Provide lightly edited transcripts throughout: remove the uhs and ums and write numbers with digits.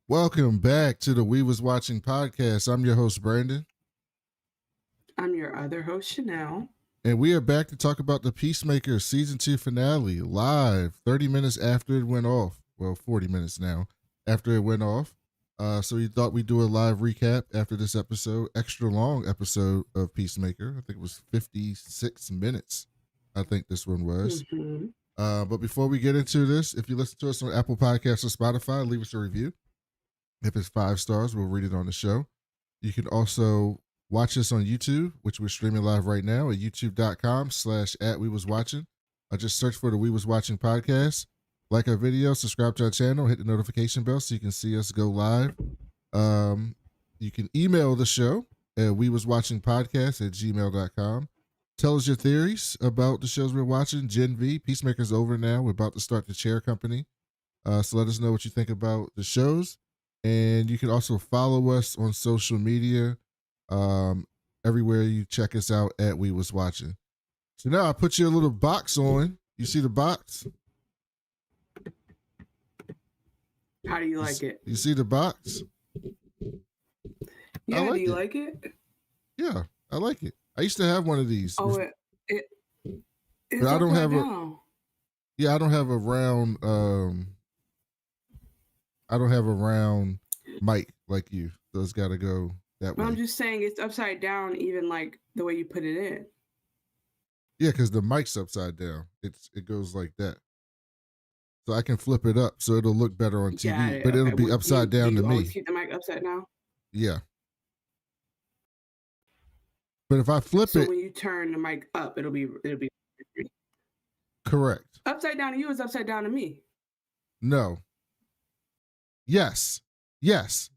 Welcome back to the We Was Watching podcast. I'm your host, Brandon. I'm your other host, Chanel. And we are back to talk about the Peacemaker season 2 finale live 30 minutes after it went off. Well, 40 minutes now after it went off. So we thought we'd do a live recap after this episode, extra long episode of Peacemaker. I think it was 56 minutes. I think this one was. But before we get into this, if you listen to us on Apple Podcasts or Spotify, leave us a review. If it's 5 stars, we'll read it on the show. You can also watch us on YouTube, which we're streaming live right now at youtube.com/@WeWasWatching. Just search for the We Was Watching podcast. Like our video, subscribe to our channel, hit the notification bell so you can see us go live. You can email the show at wewaswatchingpodcast@gmail.com. Tell us your theories about the shows we're watching. Gen V, Peacemaker's over now. We're about to start the Chair Company. So let us know what you think about the shows. And you can also follow us on social media. Everywhere you check us out at We Was Watching. So now I put you a little box on. You see the box? How do you like it? You see the box? Yeah, do you like it? Yeah, I like it. I used to have one of these. Oh, but I don't have down. I don't have a round I don't have a round mic like you. So it's got to go that way. I'm just saying it's upside down, even like the way you put it in. Yeah, because the mic's upside down. It goes like that. So I can flip it up so it'll look better on TV, but it'll be upside down to me. Always keep the mic upside down? Yeah. But if I flip it, so when you turn the mic up, it'll be correct. Upside down to you is upside down to me. No. Yes,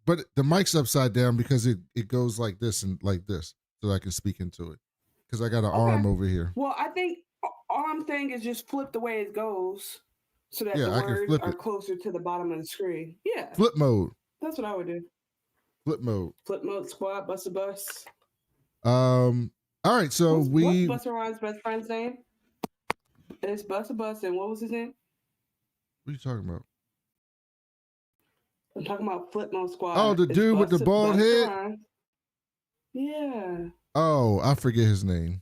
but the mic's upside down because it goes like this and like this, so I can speak into it. Because I got an arm over here. Well, I think all I'm saying is just flip the way it goes, so that the words are closer to the bottom of the screen. Yeah. Flip mode. That's what I would do. Flip mode. Flip mode, squad, bus a bus. All right, so what's Busta Rhymes' best friend's name? It's Busta Bust, and what was his name? What are you talking about? I'm talking about Flip Mode Squad. Oh, the dude with the bald head? Rhymes. Yeah. Oh, I forget his name.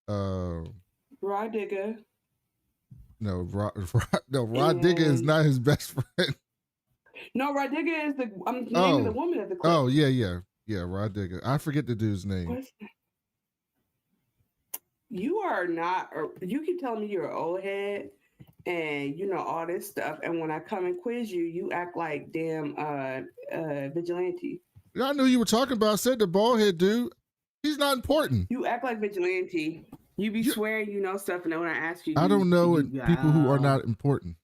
Rod Digger. No, Rod Digger is not his best friend. No, Rod Digger is the name of the woman at the clip. Oh, yeah, Rod Digger. I forget the dude's name. You are not. You keep telling me you're an old head, and you know all this stuff. And when I come and quiz you, you act like damn vigilante. I knew you were talking about. I said the bald head dude. He's not important. You act like vigilante. You be swearing you know stuff, and then when I ask you, I don't know people who are not important.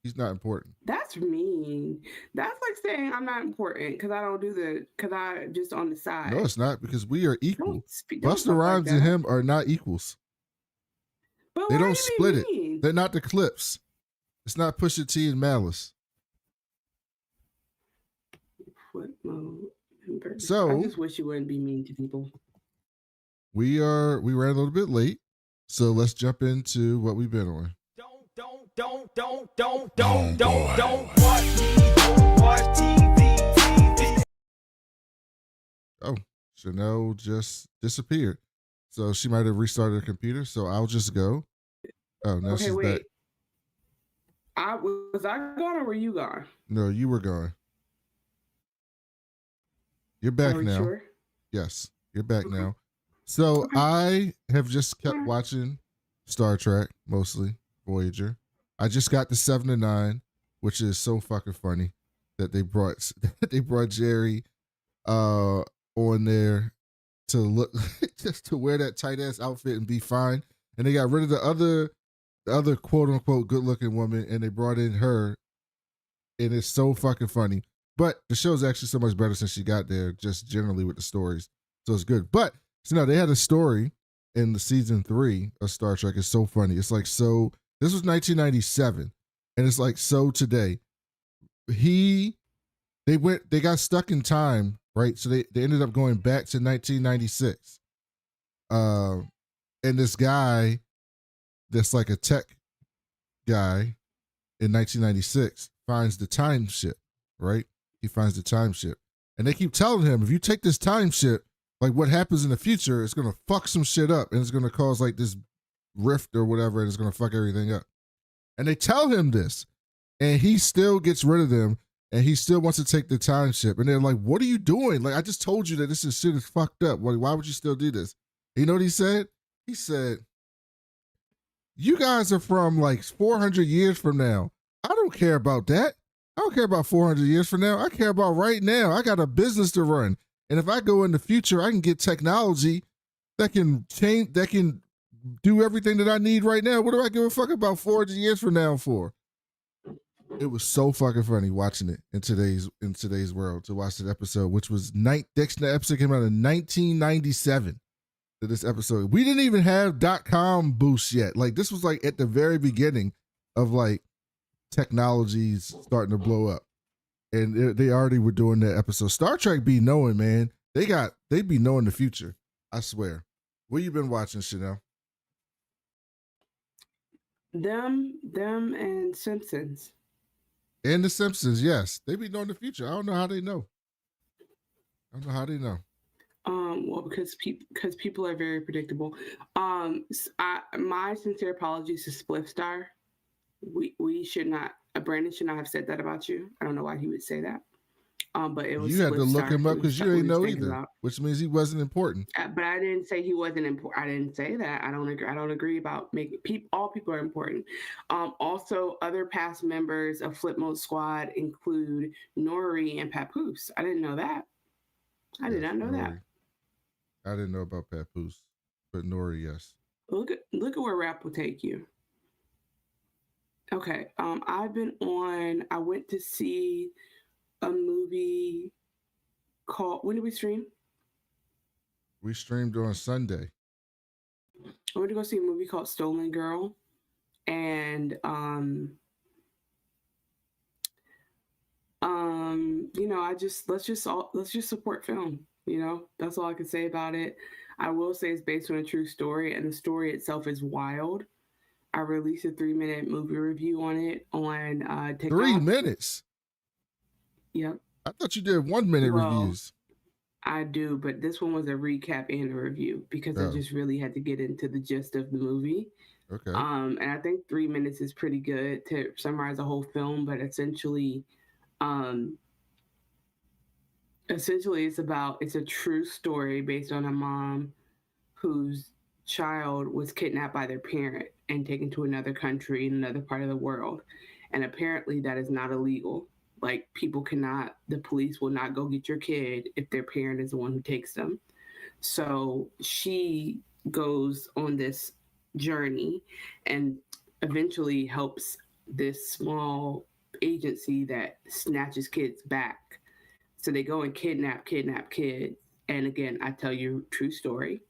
He's not important. That's mean. That's like saying I'm not important because I don't do because I just on the side. No, it's not, because we are equal. Busta Rhymes and him are not equals. But they don't split it. They're not the Clips. It's not Pusha T and Malice. So I just wish you wouldn't be mean to people. We ran a little bit late, so let's jump into what we've been on. Don't watch me, don't watch TV. Oh, Chanel just disappeared. So she might have restarted her computer, so I'll just go. Oh, no, she's back. Was I gone or were you gone? No, you were gone. You're back now. Sure? Yes, you're back now. So I have just kept watching Star Trek, mostly Voyager. I just got to 7 to 9, which is so fucking funny that they brought Jerry on there to look just to wear that tight ass outfit and be fine. And they got rid of the other quote unquote good looking woman, and they brought in her, and it's so fucking funny. But the show's actually so much better since she got there, just generally with the stories. So it's good. But so now they had a story in the season 3 of Star Trek. It's so funny. It's like, so this was 1997, and it's like, so today they got stuck in time, right? So they ended up going back to 1996. And this guy that's like a tech guy in 1996 finds the time ship, right? He finds the time ship. And they keep telling him, if you take this time ship, like what happens in the future, it's going to fuck some shit up, and it's going to cause like this rift or whatever, and it's going to fuck everything up. And they tell him this, and he still gets rid of them, and he still wants to take the time ship. And they're like, what are you doing? Like, I just told you that this shit is fucked up. Like, why would you still do this? And you know what he said? He said, you guys are from like 400 years from now. I don't care about that. I don't care about 400 years from now. I care about right now. I got a business to run. And if I go in the future, I can get technology that can change, that can do everything that I need right now. What do I give a fuck about 400 years from now for? It was so fucking funny watching it in today's world, to watch that episode, which was the episode came out in 1997. To this episode, we didn't even have .com boost yet. Like, this was like at the very beginning of like technologies starting to blow up, and they already were doing that episode. Star Trek be knowing, man. They be knowing the future. I swear. What you been watching, Chanel? Them and Simpsons. And the Simpsons, yes. They be knowing the future. I don't know how they know. Well, because people are very predictable. My sincere apologies to Spliff Star. We should not. Brandon should not have said that about you. I don't know why he would say that. But it was. You had to look him up because you ain't know either, which means he wasn't important. But I didn't say he wasn't important. I didn't say that. I don't agree. I don't agree about making all people are important. Also, other past members of Flip Mode Squad include Nori and Papoose. I didn't know that. I did not know that. I didn't know about Papoose, but Nori, yes. Look at where rap will take you. Okay. I went to see a movie called, when did we stream? We streamed on Sunday. I went to go see a movie called Stolen Girl, and let's just support film. That's all I can say about it. I will say it's based on a true story, and the story itself is wild. I released a 3-minute movie review on it on Three TikTok. minutes. Yep. I thought you did 1 minute Well, reviews. I do, but this one was a recap and a review because I Oh, just really had to get into the gist of the movie. okay. And I think 3 minutes is pretty good to summarize a whole film, but um, essentially it's a true story based on a mom whose child was kidnapped by their parent and taken to another country in another part of the world. And apparently that is not illegal. Like the police will not go get your kid if their parent is the one who takes them. So she goes on this journey and eventually helps this small agency that snatches kids back. So they go and kidnap kids. And again, I tell you true story.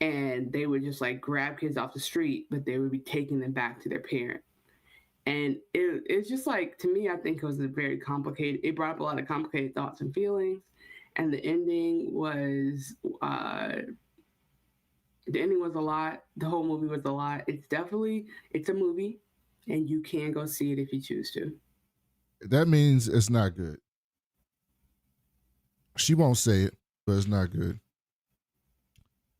And they would just like grab kids off the street, but they would be taking them back to their parent. And it's just like, to me, I think it was a very complicated, it brought up a lot of complicated thoughts and feelings. And the ending was a lot. The whole movie was a lot. It's a movie, and you can go see it if you choose to. That means it's not good. She won't say it, but it's not good.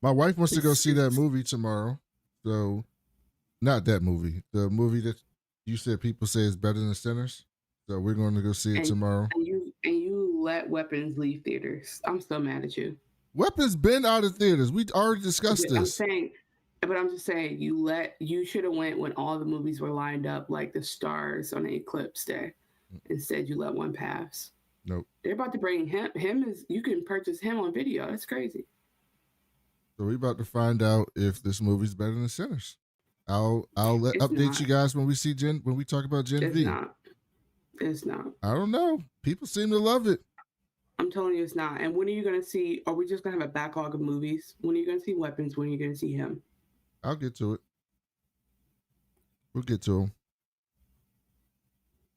My wife wants to go see that movie tomorrow. So, not that movie. The movie that you said people say is better than Sinners. So we're going to go see it tomorrow. And you let Weapons leave theaters. I'm so mad at you. Weapons been out of theaters. We already discussed this. I'm just saying you should have went when all the movies were lined up like the stars on an eclipse day. Instead, you let one pass. Nope. They're about to bring you can purchase him on video. That's crazy. So we're about to find out if this movie's better than Sinners. I'll update you guys when we talk about Gen V. It's not. I don't know. People seem to love it. I'm telling you, it's not. And when are you going to see? Are we just going to have a backlog of movies? When are you going to see Weapons? When are you going to see him? I'll get to it. We'll get to him.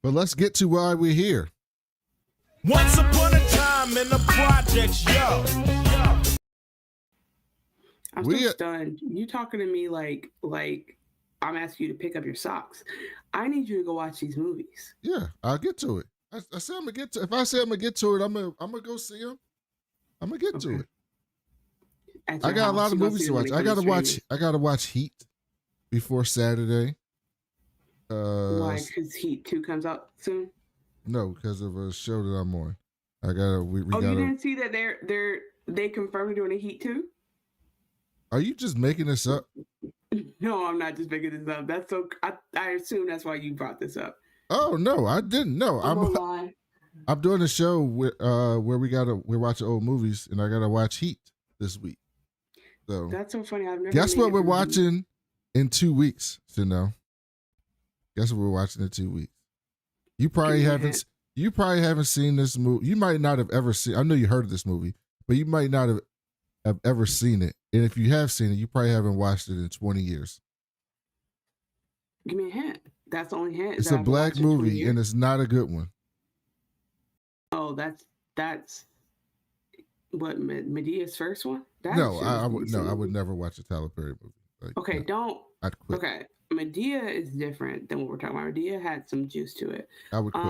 But let's get to why we're here. Once upon a time in the projects, yo. I'm so stunned. You talking to me like I'm asking you to pick up your socks. I need you to go watch these movies. Yeah, I'll get to it. I said I'm gonna get to. If I say I'm gonna get to it, I'm gonna go see them. I'm gonna get to it. I got a lot of movies to watch. I gotta watch Heat before Saturday. Why? Because Heat 2 comes out soon. No, because of a show that I'm on. I gotta. We gotta. You didn't see that they confirmed doing a Heat 2? Are you just making this up? No, I'm not just making this up. That's so. I assume that's why you brought this up. Oh no, I didn't know. I'm doing a show where we're watching old movies, and I gotta watch Heat this week. So that's so funny. I've never. Guess what we're watching in 2 weeks, Chanel? Guess what we're watching in 2 weeks? You probably haven't seen this movie. You might not have ever seen. I know you heard of this movie, but you might not have ever seen it. And if you have seen it, you probably haven't watched it in 20 years. Give me a hint. That's the only hint. It's a black movie, and it's not a good one. Oh, that's what Medea's first one. I would never watch a Tyler Perry movie. Like, okay, no, don't. I'd quit. Okay, Medea is different than what we're talking about. Medea had some juice to it. I would quit.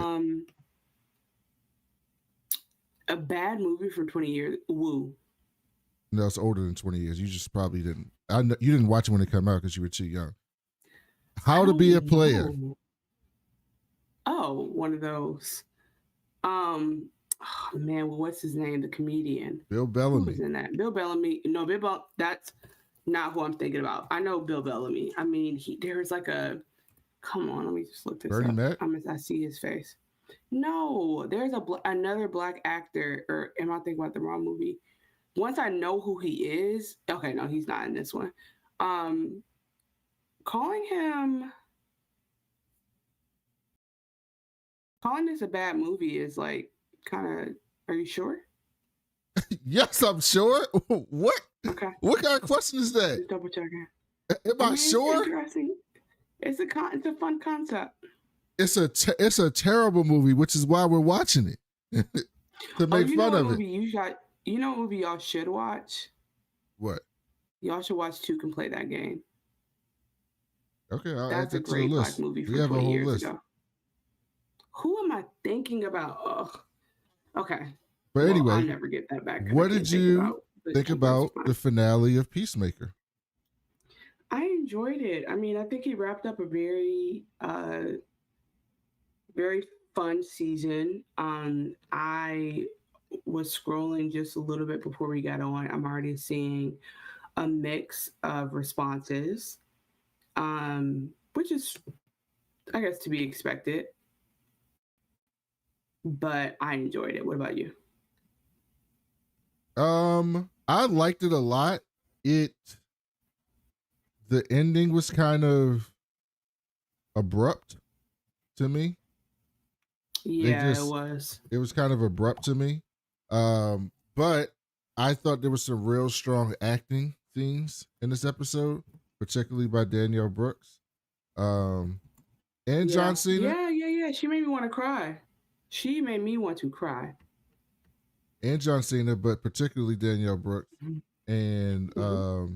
A bad movie from 20 years. Woo. No, it's older than 20 years. You just probably didn't. You didn't watch it when it came out because you were too young. How to Be a Player. Oh, one of those. Oh, man, what's his name? The comedian. Bill Bellamy. Who was in that? Bill Bellamy. No, that's not who I'm thinking about. I know Bill Bellamy. I mean, there's like a. Come on, let me just look this Bernie up. Mac? I see his face. No, there's another black actor. Or am I thinking about the wrong movie? Once I know who he is, okay, no, he's not in this one. Calling this a bad movie is like kind of. Are you sure? Yes, I'm sure. What? Okay. What kind of question is that? Just double checking. Am I sure? Interesting. It's a fun concept. It's a terrible movie, which is why we're watching it to make fun of it. You know what movie y'all should watch? What? Y'all should watch Two Can Play That Game. Okay, I'll add That's a that to the great Black list. movie We from have a 20 whole years list. ago. Who am I thinking about? Ugh. Okay. But Well, anyway, I'll never get that back because I what can't did think you about the think people's about the mind. finale of Peacemaker? I enjoyed it. I mean, I think he wrapped up a very fun season. I was scrolling just a little bit before we got on. I'm already seeing a mix of responses, which is, I guess, to be expected. But I enjoyed it. What about you? I liked it a lot. It the ending was kind of abrupt to me. They Yeah, it just was. it was kind of abrupt to me. But I thought there was some real strong acting scenes in this episode, particularly by Danielle Brooks. Um, and John Yeah, Cena yeah, yeah, yeah. She made me want to cry. She made me want to cry. but particularly Danielle Brooks. And Mm-hmm.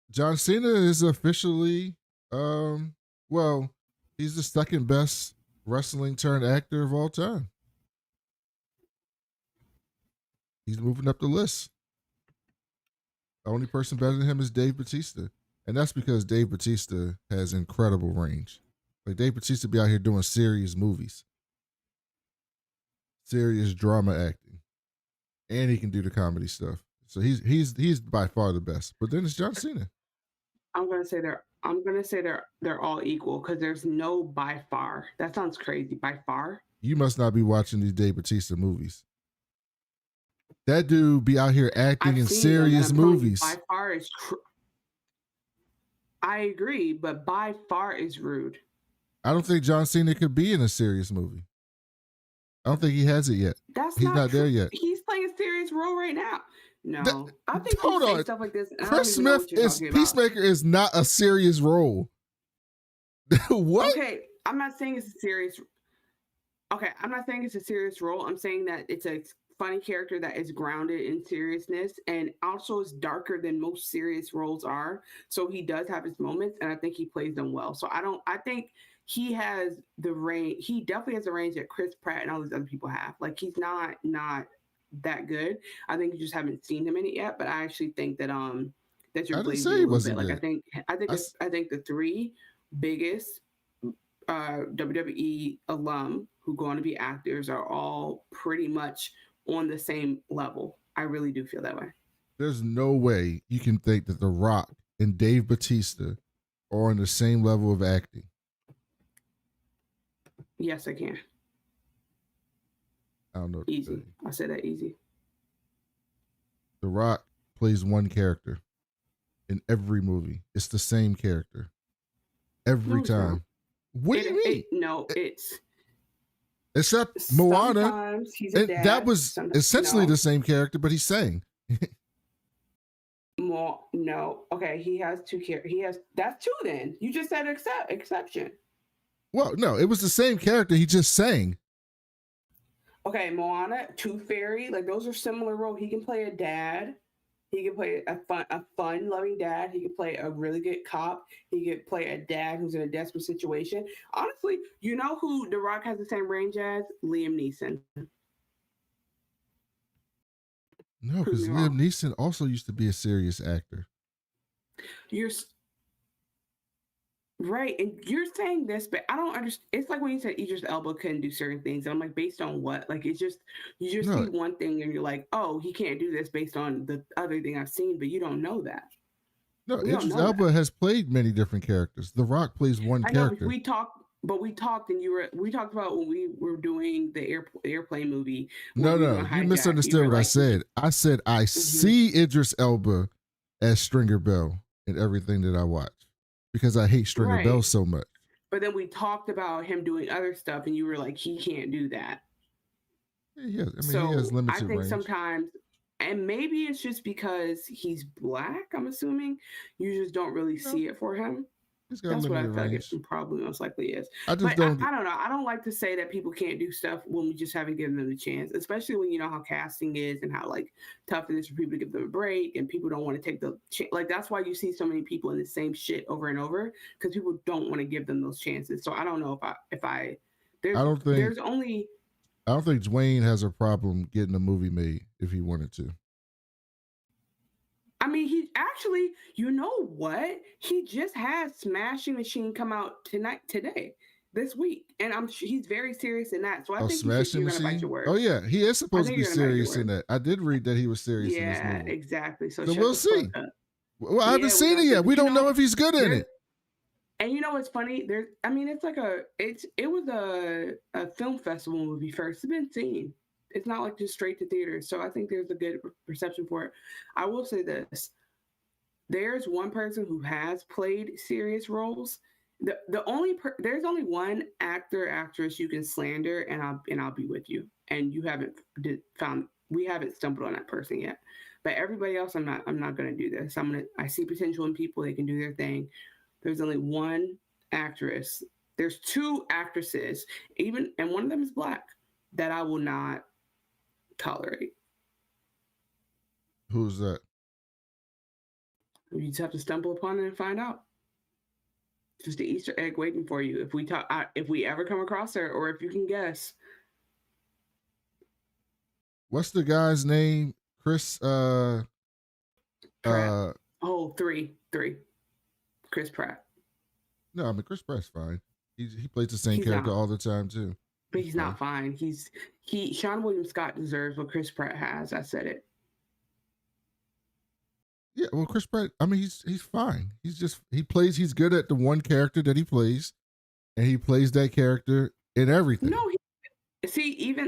John Cena is officially um well, he's the second best wrestling turned actor of all time. He's moving up the list. The only person better than him is Dave Batista. And that's because Dave Batista has incredible range. Like Dave Batista be out here doing serious movies, serious drama acting. And he can do the comedy stuff. So he's by far the best. But then it's John Cena. I'm gonna say they're all equal because there's no by far. That sounds crazy. By far. You must not be watching these Dave Batista movies. That dude be out here acting I've in seen them, and serious I'm telling you, by movies. far is. I agree, but by far is rude. I don't think John Cena could be in a serious movie. I don't think he has it yet. That's He's not not there true. yet. He's playing a serious role right now. That, No, I think you hold say on. stuff like this, and I don't Chris even know Smith what you're is talking about. Peacemaker is not a serious role. What? Okay, I'm not saying it's a serious. Okay, I'm not saying it's a serious role. I'm saying that it's a funny character that is grounded in seriousness and also is darker than most serious roles are. So he does have his moments, and I think he plays them well. So I don't. I think he has the range. He definitely has the range that Chris Pratt and all these other people have. Like he's not that good. I think you just haven't seen him in it yet. But I actually think that you're I didn't glazing say a he little bit. wasn't Like good. I think the three biggest WWE alum who go on to be actors are all pretty much on the same level. I really do feel that way. There's no way you can think that The Rock and Dave Batista are on the same level of acting. Yes, I can. I don't know. Easy. I said that easy. The Rock plays one character in every movie. It's the same character every time. What do you mean? It's except Moana. Sometimes he's a dad. That was essentially the same character, but he's saying. No. Okay, he has two characters. That's two then. You just said exception. Well, no, it was the same character. He just sang. Okay, Moana, Tooth Fairy, like those are similar roles. He can play a dad. He can play a fun loving dad. He can play a really good cop. He could play a dad who's in a desperate situation. Honestly, you know who The Rock has the same range as? Liam Neeson. No, because Liam Neeson also used to be a serious actor. You're right, and you're saying this, but I don't understand. It's like when you said Idris Elba couldn't do certain things, and I'm like, based on what? Like, it's just you just see one thing, and you're like, oh, he can't do this based on the other thing I've seen, but you don't know that. No, Idris Elba has played many different characters. The Rock plays one character. We talked, and we talked about when we were doing the airplane movie. No, you misunderstood what I said. I said I see Idris Elba as Stringer Bell in everything that I watch because I hate Stringer Bell so much. But then we talked about him doing other stuff, and you were like, he can't do that. Yeah, I mean, he has limited range. I think sometimes, and maybe it's just because he's black, I'm assuming, you just don't really see it for him. He's got a That's what I limited feel like range. it probably most likely is. I just But don't. I don't know. I don't like to say that people can't do stuff when we just haven't given them a chance, especially when you know how casting is and how like tough it is for people to give them a break and people don't want to take the like that's why you see so many people in the same shit over and over because people don't want to give them those chances. So I don't know if I I don't think. there's only I don't think Dwayne has a problem getting a movie made if he wanted to. I mean, he actually, you know what? He just had Smashing Machine come out today, this week, and he's very serious in that. So I Oh, think you should, Smashing you're gonna bite your Machine. word. Oh yeah, he is I supposed to think be you're gonna bite your serious in word. that. I did read that he was serious in this Yeah, movie. exactly. So So shut we'll the see. fuck up. Well, I haven't Yeah, seen we'll it yet. see. We You don't know if he's good in it. And you know what's funny? I mean, it's like it was a film festival movie first. It's been seen. It's not like just straight to theaters. So I think there's a good perception for it. I will say this: there's one person who has played serious roles. There's only one actress you can slander, and I'll be with you. And you haven't we haven't stumbled on that person yet. But everybody else, I'm not gonna do this. I see potential in people. They can do their thing. There's only one actress. There's two actresses, and one of them is black, that I will not tolerate. Who's that? You just have to stumble upon it and find out. Just an Easter egg waiting for you. If we ever come across her, or if you can guess. What's the guy's name? Chris. Pratt. Three. Chris Pratt. No, I mean Chris Pratt's fine. He plays the same character all the time too. But he's not fine. Sean William Scott deserves what Chris Pratt has. I said it. Yeah, well, Chris Pratt. I mean, he's fine. He's good at the one character that he plays, and he plays that character in everything. No,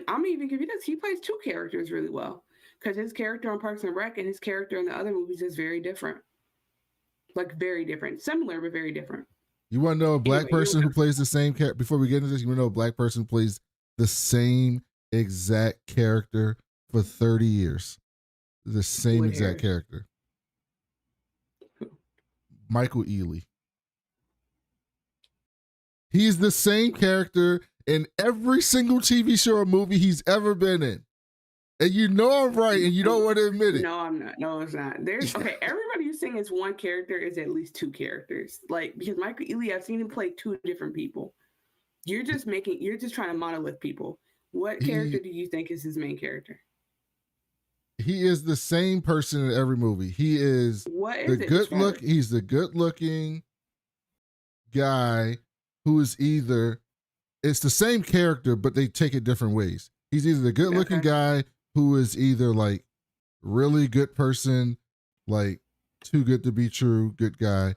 I'm even give you this. He plays two characters really well because his character on Parks and Rec and his character in the other movies is very different. Like very different, similar but very different. You want to know a black person who plays the same character? Before we get into this, you want to know a black person who plays the same exact character for 30 years? The same exact character. Michael Ealy. He's the same character in every single TV show or movie he's ever been in. And you know I'm right, and you don't want to admit it. No, I'm not. No, it's not. Everybody you saying is one character is at least two characters. Like, because Michael Ealy, I've seen him play two different people. You're just trying to monolith people. What character do you think is his main character? He is the same person in every movie. He is he's the good looking guy who is it's the same character, but they take it different ways. He's either the good looking guy who is either like really good person, like too good to be true, good guy,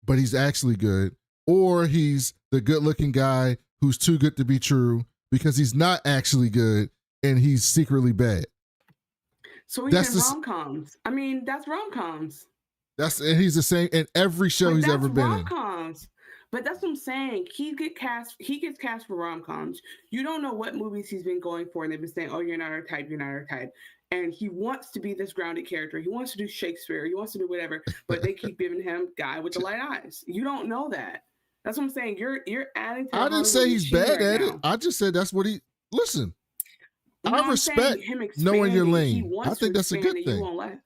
but he's actually good, or he's the good looking guy who's too good to be true because he's not actually good and he's secretly bad. So he's in rom-coms. I mean, that's rom-coms. And he's the same in every show he's ever been in. Rom-coms. But that's what I'm saying. He gets cast for rom-coms. You don't know what movies he's been going for, and they've been saying, "Oh, you're not our type. You're not our type." And he wants to be this grounded character. He wants to do Shakespeare. He wants to do whatever. But they keep giving him guy with the light eyes. You don't know that. That's what I'm saying. You're adding to. I didn't say he's bad at it. I just said that's what he. Listen, I respect knowing your lane. I think that's a good thing. You won't laugh.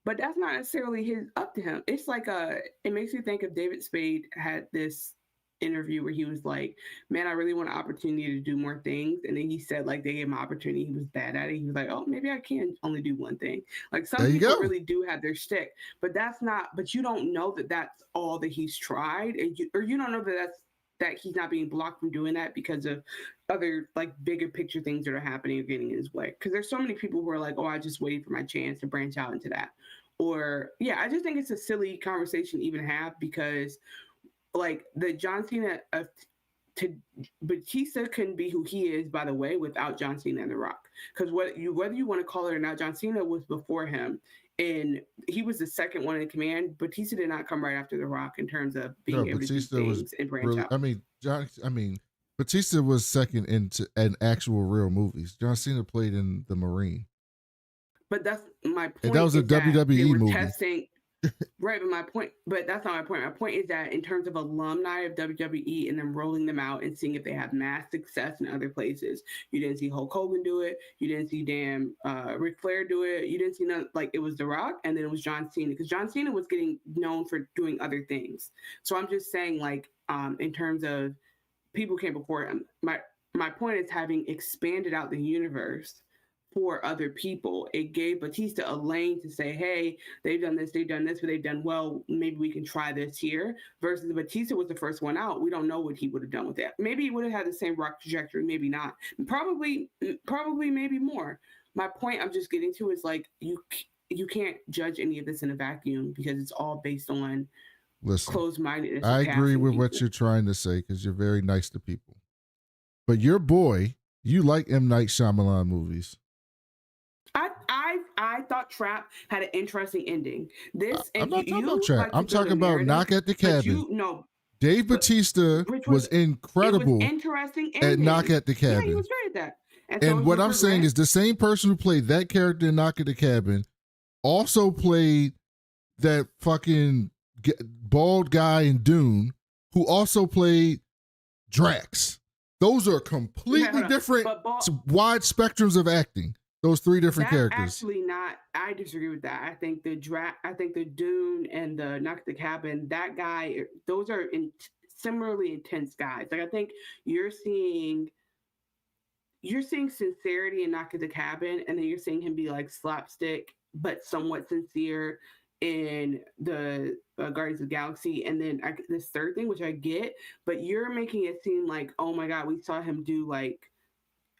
But that's not necessarily up to him. It's like it makes me think of David Spade had this interview where he was like, "Man, I really want an opportunity to do more things." And then he said, like, they gave him an opportunity. He was bad at it. He was like, "Oh, maybe I can only do one thing." Like some people really do have their shtick, but but you don't know that that's all that he's tried, and you don't know that he's not being blocked from doing that because of other like bigger picture things that are happening or getting in his way. Because there's so many people who are like, "Oh, I just waited for my chance to branch out into that." Or I just think it's a silly conversation to even have because like the John Cena Batista couldn't be who he is, by the way, without John Cena and The Rock. Because whether you want to call it or not, John Cena was before him, and he was the second one in command. Batista did not come right after The Rock in terms of being able to do things and branch out. Batista was second into an actual real movies. John Cena played in The Marine. But that's my point. And that was a WWE movie. Right, but that's not my point. My point is that in terms of alumni of WWE and then rolling them out and seeing if they have mass success in other places, you didn't see Hulk Hogan do it. You didn't see damn Ric Flair do it. You didn't see none. Like it was The Rock, and then it was John Cena because John Cena was getting known for doing other things. So I'm just saying, like, in terms of people came before him. My point is having expanded out the universe for other people. It gave Batista a lane to say, hey, they've done this, but they've done well. Maybe we can try this here. Versus Batista was the first one out. We don't know what he would have done with that. Maybe he would have had the same rock trajectory, maybe not. Probably, maybe more. My point I'm just getting to is like you can't judge any of this in a vacuum because it's all based on closed-mindedness. I agree with what you're trying to say because you're very nice to people. But your boy, you like M. Night Shyamalan movies. I thought Trap had an interesting ending. I'm not talking about Trap. I'm talking about Knock at the Cabin. Dave Batista was incredible. It was interesting at Knock at the Cabin. Yeah, he was great at that. And what I'm saying is the same person who played that character in Knock at the Cabin also played that fucking bald guy in Dune who also played Drax. Those are completely different, wide spectrums of acting. Those three different characters. Actually, not. I disagree with that. I think the Dune and the Knock at the Cabin. That guy. Those are similarly intense guys. Like I think you're seeing sincerity in Knock at the Cabin, and then you're seeing him be like slapstick but somewhat sincere in the Guardians of the Galaxy, and then this third thing, which I get, but you're making it seem like, oh my god, we saw him do like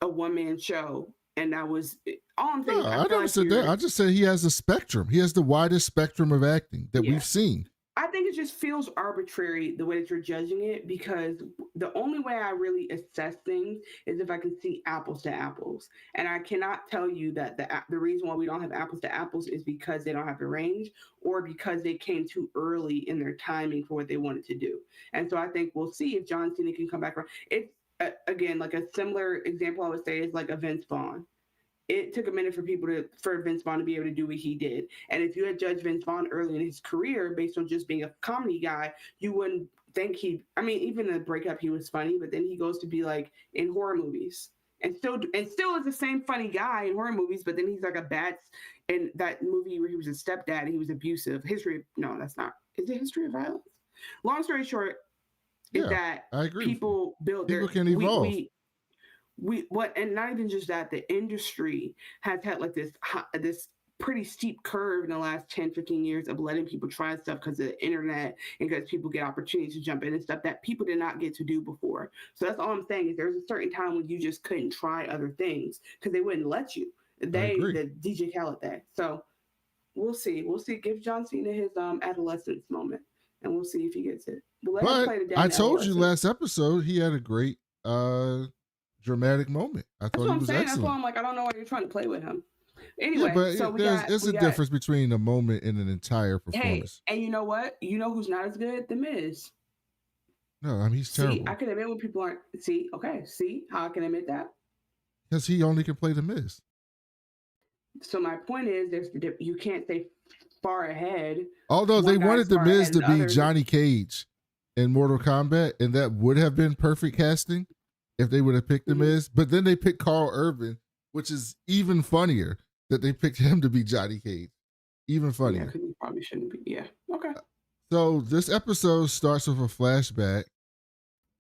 a one-man show. And that was all I'm saying. No, I never said that. I just said he has a spectrum. He has the widest spectrum of acting that we've seen. I think it just feels arbitrary the way that you're judging it because the only way I really assess things is if I can see apples to apples. And I cannot tell you that the reason why we don't have apples to apples is because they don't have the range or because they came too early in their timing for what they wanted to do. And so I think we'll see if John Cena can come back around. It's again, like a similar example I would say is like a Vince Vaughn. It took a minute for Vince Vaughn to be able to do what he did. And if you had judged Vince Vaughn early in his career based on just being a comedy guy, you wouldn't think even in the breakup, he was funny, but then he goes to be like in horror movies and still is the same funny guy in horror movies, but then he's like a bad in that movie where he was a stepdad and he was abusive. Is it History of Violence? Long story short, is that I agree people build people can evolve. And not even just that, the industry has had like this pretty steep curve in the last 10, 15 years of letting people try stuff because of the internet and because people get opportunities to jump in and stuff that people did not get to do before. So that's all I'm saying is there's a certain time when you just couldn't try other things because they wouldn't let you. The DJ Khaled thing. So we'll see. Give John Cena his adolescence moment and we'll see if he gets it. But I told you last episode he had a great dramatic moment. I thought he was excellent. That's why I'm like, I don't know why you're trying to play with him. Anyway, but there's a difference between a moment and an entire performance. Hey, and you know what? You know who's not as good? The Miz. No, I mean he's terrible. I can admit when people aren't. See how I can admit that? Because he only can play the Miz. So my point is, you can't say far ahead. Although they wanted the Miz to be Johnny Cage in Mortal Kombat, and that would have been perfect casting if they would have picked the Miz. But then they picked Carl Urban, which is even funnier that they picked him to be Johnny Cage. Even funnier. Yeah, because he probably shouldn't be. Yeah. Okay. So this episode starts with a flashback,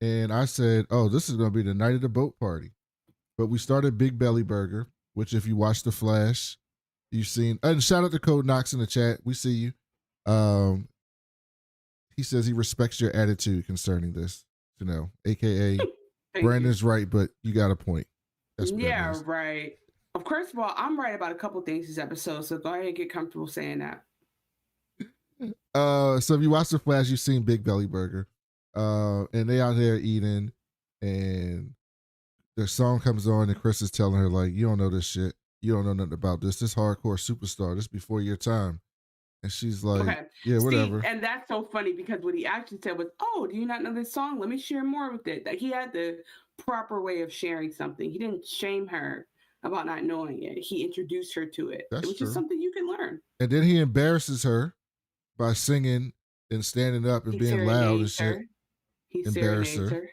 and I said, "Oh, this is going to be the night of the boat party." But we started Big Belly Burger, which if you watch The Flash, you've seen. And shout out to Code Knox in the chat. We see you. He says he respects your attitude concerning this, AKA Brandon's right, but you got a point. That's right. Of course, I'm right about a couple things this episode, so go ahead and get comfortable saying that. So if you watch The Flash, you've seen Big Belly Burger. And they out there eating, and their song comes on, and Chris is telling her, like, you don't know this shit. You don't know nothing about this. This hardcore superstar. This before your time. And she's like, yeah, whatever. And that's so funny because what he actually said was, oh, do you not know this song? Let me share more with it. Like he had the proper way of sharing something. He didn't shame her about not knowing it. He introduced her to it, which is something you can learn. And then he embarrasses her by singing and standing up and He being loud and serenades shit. her. He Embarrass serenades her. her.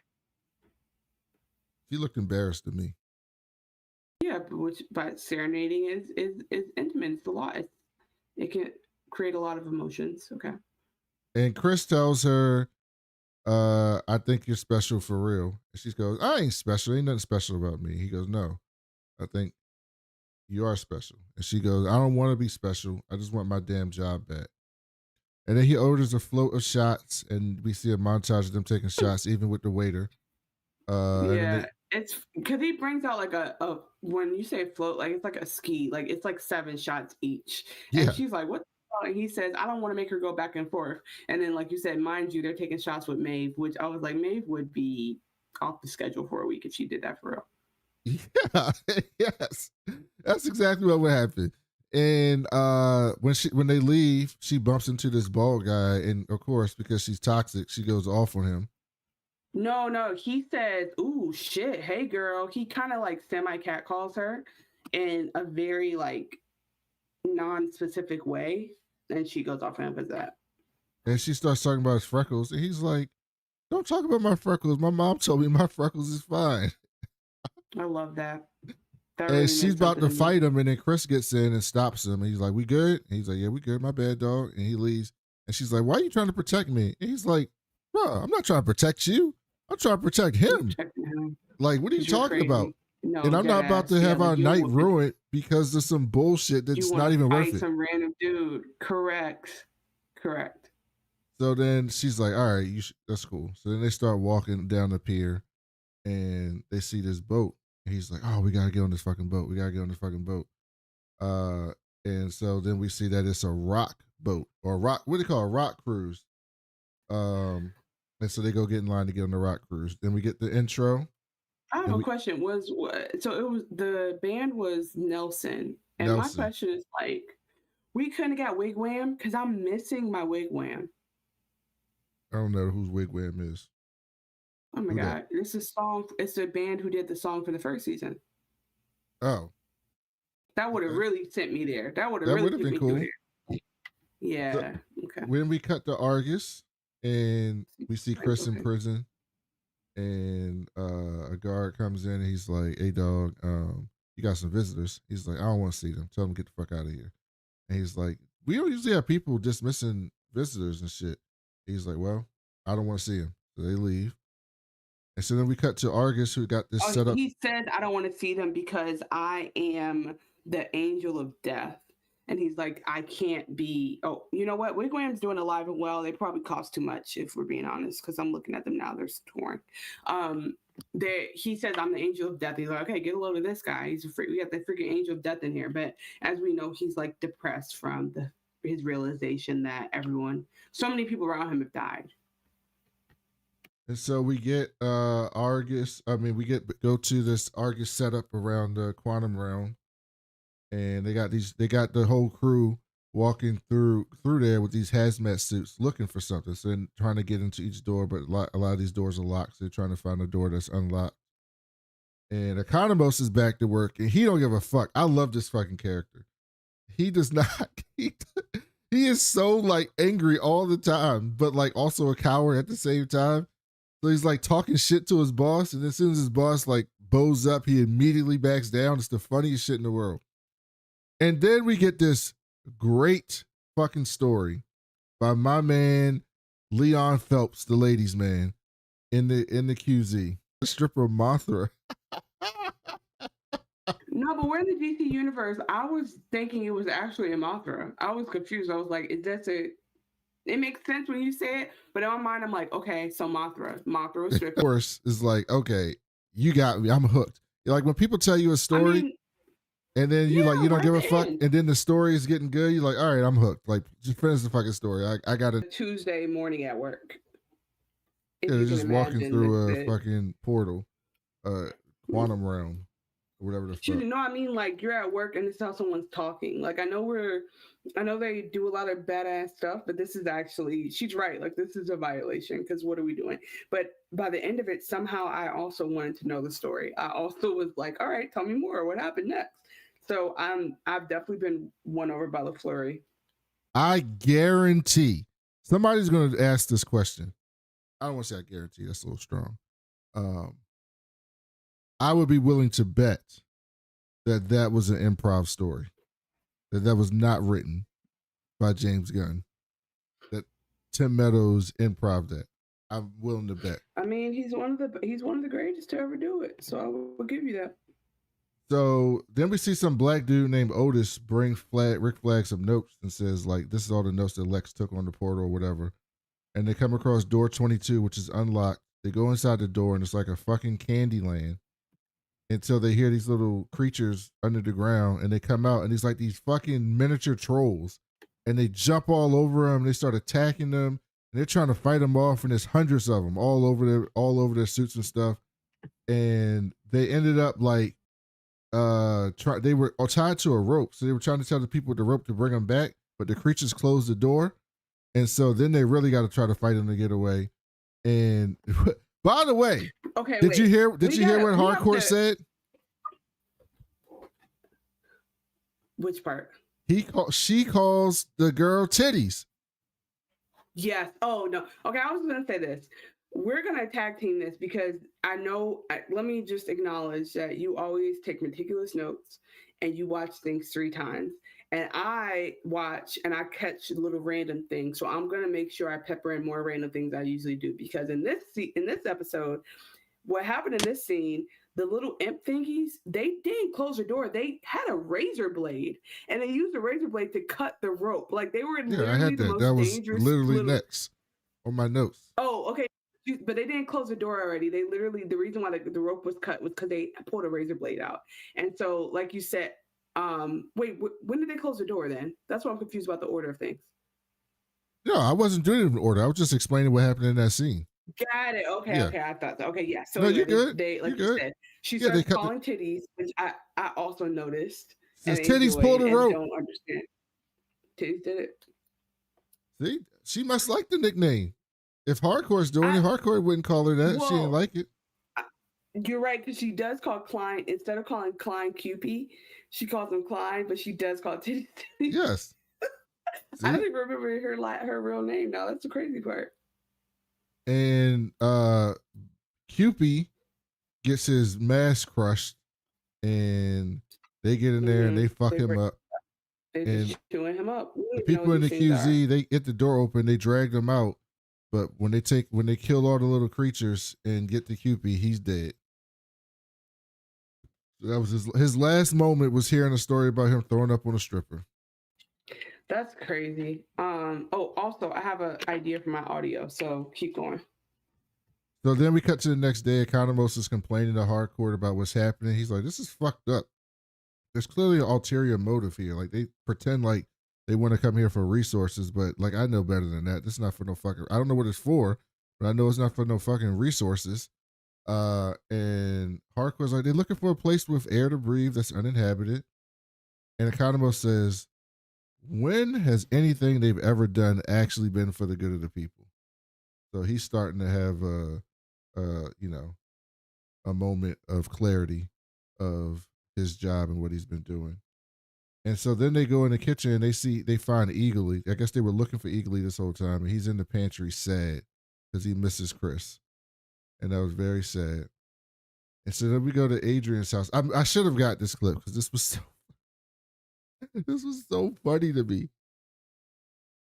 She looked embarrassed to me. Yeah, but serenading is intimate. It's a lot. It can create a lot of emotions. Okay. And Chris tells her, I think you're special for real. And she goes, I ain't special. Ain't nothing special about me. He goes, no, I think you are special. And she goes, I don't want to be special. I just want my damn job back. And then he orders a float of shots, and we see a montage of them taking shots, even with the waiter. Yeah, it's because he brings out like a when you say float, like it's like a ski, like it's like 7 shots each. And Yeah. she's like, "What?" And he says, "I don't want to make her go back and forth." And then, like you said, mind you, they're taking shots with Maeve, which I was like, Maeve would be off the schedule for a week if she did that for real. Yeah, yes, that's exactly what would happen. And when they leave, she bumps into this bald guy, and of course, because she's toxic, she goes off on him. No, he says, "Ooh, shit, hey girl." He kind of like semi cat calls her in a very like non-specific way, and she goes off on him for that. And she starts talking about his freckles, and he's like, "Don't talk about my freckles. My mom told me my freckles is fine." I love that. And really she's about to fight him, and then Chris gets in and stops him. And he's like, "We good?" And he's like, "Yeah, we good. My bad, dog." And he leaves. And she's like, "Why are you trying to protect me?" And he's like, "Bro, I'm not trying to protect you. I'm trying to protect him. Like, what are you talking about?" No, and I'm not about to have our night ruined because of some bullshit that's not even worth it. Some random dude. Correct. So then she's like, "All right, that's cool." So then they start walking down the pier, and they see this boat. And he's like, "Oh, we gotta get on this fucking boat. We gotta get on this fucking boat." And so then we see that it's a rock boat or rock. What do they call a rock cruise? And so they go get in line to get on the rock cruise. Then we get the intro. I have a question. So it was the band was Nelson, and my question is like, we couldn't have got Wigwam because I'm missing my Wigwam. I don't know whose Wigwam is. Oh my god, it's a song. It's a band who did the song for the first season. Oh, that would have really sent me there. That would have been cool. Yeah. So, okay. When we cut to Argus and we see Chris in prison, and a guard comes in and he's like, "Hey dog, you got some visitors." He's like, "I don't want to see them. Tell them to get the fuck out of here." And he's like, "We don't usually have people dismissing visitors and shit." He's like, "Well, I don't want to see them." So they leave. And so then we cut to Argus, who got this set up. He said, "I don't want to see them because I am the angel of death." And he's like, "I can't be." Oh, you know what? Wigwam's doing Alive and Well. They probably cost too much, if we're being honest, because I'm looking at them now. They're torn. He says, "I'm the angel of death." He's like, "Okay, get a load of this guy. We got the freaking angel of death in here." But as we know, he's like depressed from his realization that so many people around him have died. And so we get Argus. Go to this Argus setup around the quantum realm, and they got the whole crew walking through there with these hazmat suits, looking for something. So they're trying to get into each door, but a lot of these doors are locked. So they're trying to find a door that's unlocked. And Economos is back to work, and he don't give a fuck. I love this fucking character. He does not. He is so like angry all the time, but like also a coward at the same time. So he's like talking shit to his boss, and as soon as his boss like bows up, he immediately backs down. It's the funniest shit in the world. And then we get this great fucking story by my man Leon Phelps, the ladies' man, in the QZ. The stripper Mothra. No, but we're in the DC universe. I was thinking it was actually a Mothra. I was confused. I was like, is that a... It makes sense when you say it, but in my mind, I'm like, okay, so Mothra stripper. Of course, is like, okay, you got me. I'm hooked. Like when people tell you a story, and then you don't give a fuck, and then the story is getting good. You're like, all right, I'm hooked. Like, just finish the fucking story. I got it. Tuesday morning at work. They're just walking through a fucking portal, quantum realm, or whatever the fuck. No, I mean, like you're at work and it's how someone's talking. Like I know they do a lot of badass stuff, but this is actually, she's right. Like this is a violation because what are we doing? But by the end of it, somehow I also wanted to know the story. I also was like, all right, tell me more. What happened next? So I've definitely been won over by LaFleury. I guarantee somebody's going to ask this question. I don't want to say I guarantee. That's a little strong. I would be willing to bet that that was an improv story, that was not written by James Gunn, that Tim Meadows improv that. I'm willing to bet. I mean, he's one of the greatest to ever do it. So I will give you that. So then we see some black dude named Otis bring Rick Flag some notes and says, like, this is all the notes that Lex took on the portal or whatever. And they come across door 22, which is unlocked. They go inside the door and it's like a fucking candy land until they hear these little creatures under the ground and they come out and it's like these fucking miniature trolls and they jump all over them. They start attacking them and they're trying to fight them off and there's hundreds of them all over their suits and stuff. And they ended up like, they were tied to a rope, so they were trying to tell the people with the rope to bring them back, but the creatures closed the door, and so then they really got to try to fight them to get away. And by the way, okay, did you hear what Hardcore said? Which part? She calls the girl titties. Yes. Oh no. Okay, I was gonna say this. We're going to tag team this because I know, let me just acknowledge that you always take meticulous notes and you watch things 3 times. And I watch and I catch little random things. So I'm going to make sure I pepper in more random things I usually do because in this episode, what happened in this scene, the little imp thingies, they didn't close the door. They had a razor blade and they used the razor blade to cut the rope. Like they were literally I had that. The most that was dangerous literally next on my notes. Oh, okay. But they didn't close the door already. They literally, the reason why the rope was cut was because they pulled a razor blade out. And so, like you said, wait, when did they close the door then? That's why I'm confused about the order of things. No, I wasn't doing it in order. I was just explaining what happened in that scene. Got it. Okay, yeah. Okay, I thought so. Okay, yeah. So no, you're good. They, like you said, she started calling titties, which I also noticed. Says titties pulled the rope. Don't understand. Titties did it. See, she must like the nickname. If Hardcore's doing it, Hardcore wouldn't call her that. She didn't like it. You're right, because she does call Klein, instead of calling Klein Cupie, she calls him Klein, but she does call Titty. Yes. I don't even remember her real name now. That's the crazy part. And Cupie gets his mask crushed, and they get in there and they fuck him up. They're just chewing him up. The people in the QZ, they get the door open, they drag them out. But when they kill all the little creatures and get to Cupie, he's dead. So that was his last moment was hearing a story about him throwing up on a stripper. That's crazy. Oh, also I have an idea for my audio, so keep going. So then we cut to the next day. Economos is complaining to Hardcore about what's happening. He's like, this is fucked up. There's clearly an ulterior motive here. Like they pretend like they want to come here for resources, but like I know better than that. This is not for no fucking. I don't know what it's for, but I know it's not for no fucking resources. And Hardcore's like they're looking for a place with air to breathe that's uninhabited. And Economos says, when has anything they've ever done actually been for the good of the people? So he's starting to have a moment of clarity of his job and what he's been doing. And so then they go in the kitchen and they find Eagly. I guess they were looking for Eagly this whole time, and he's in the pantry sad because he misses Chris. And that was very sad. And so then we go to Adrian's house. I should have got this clip because this was so funny to me.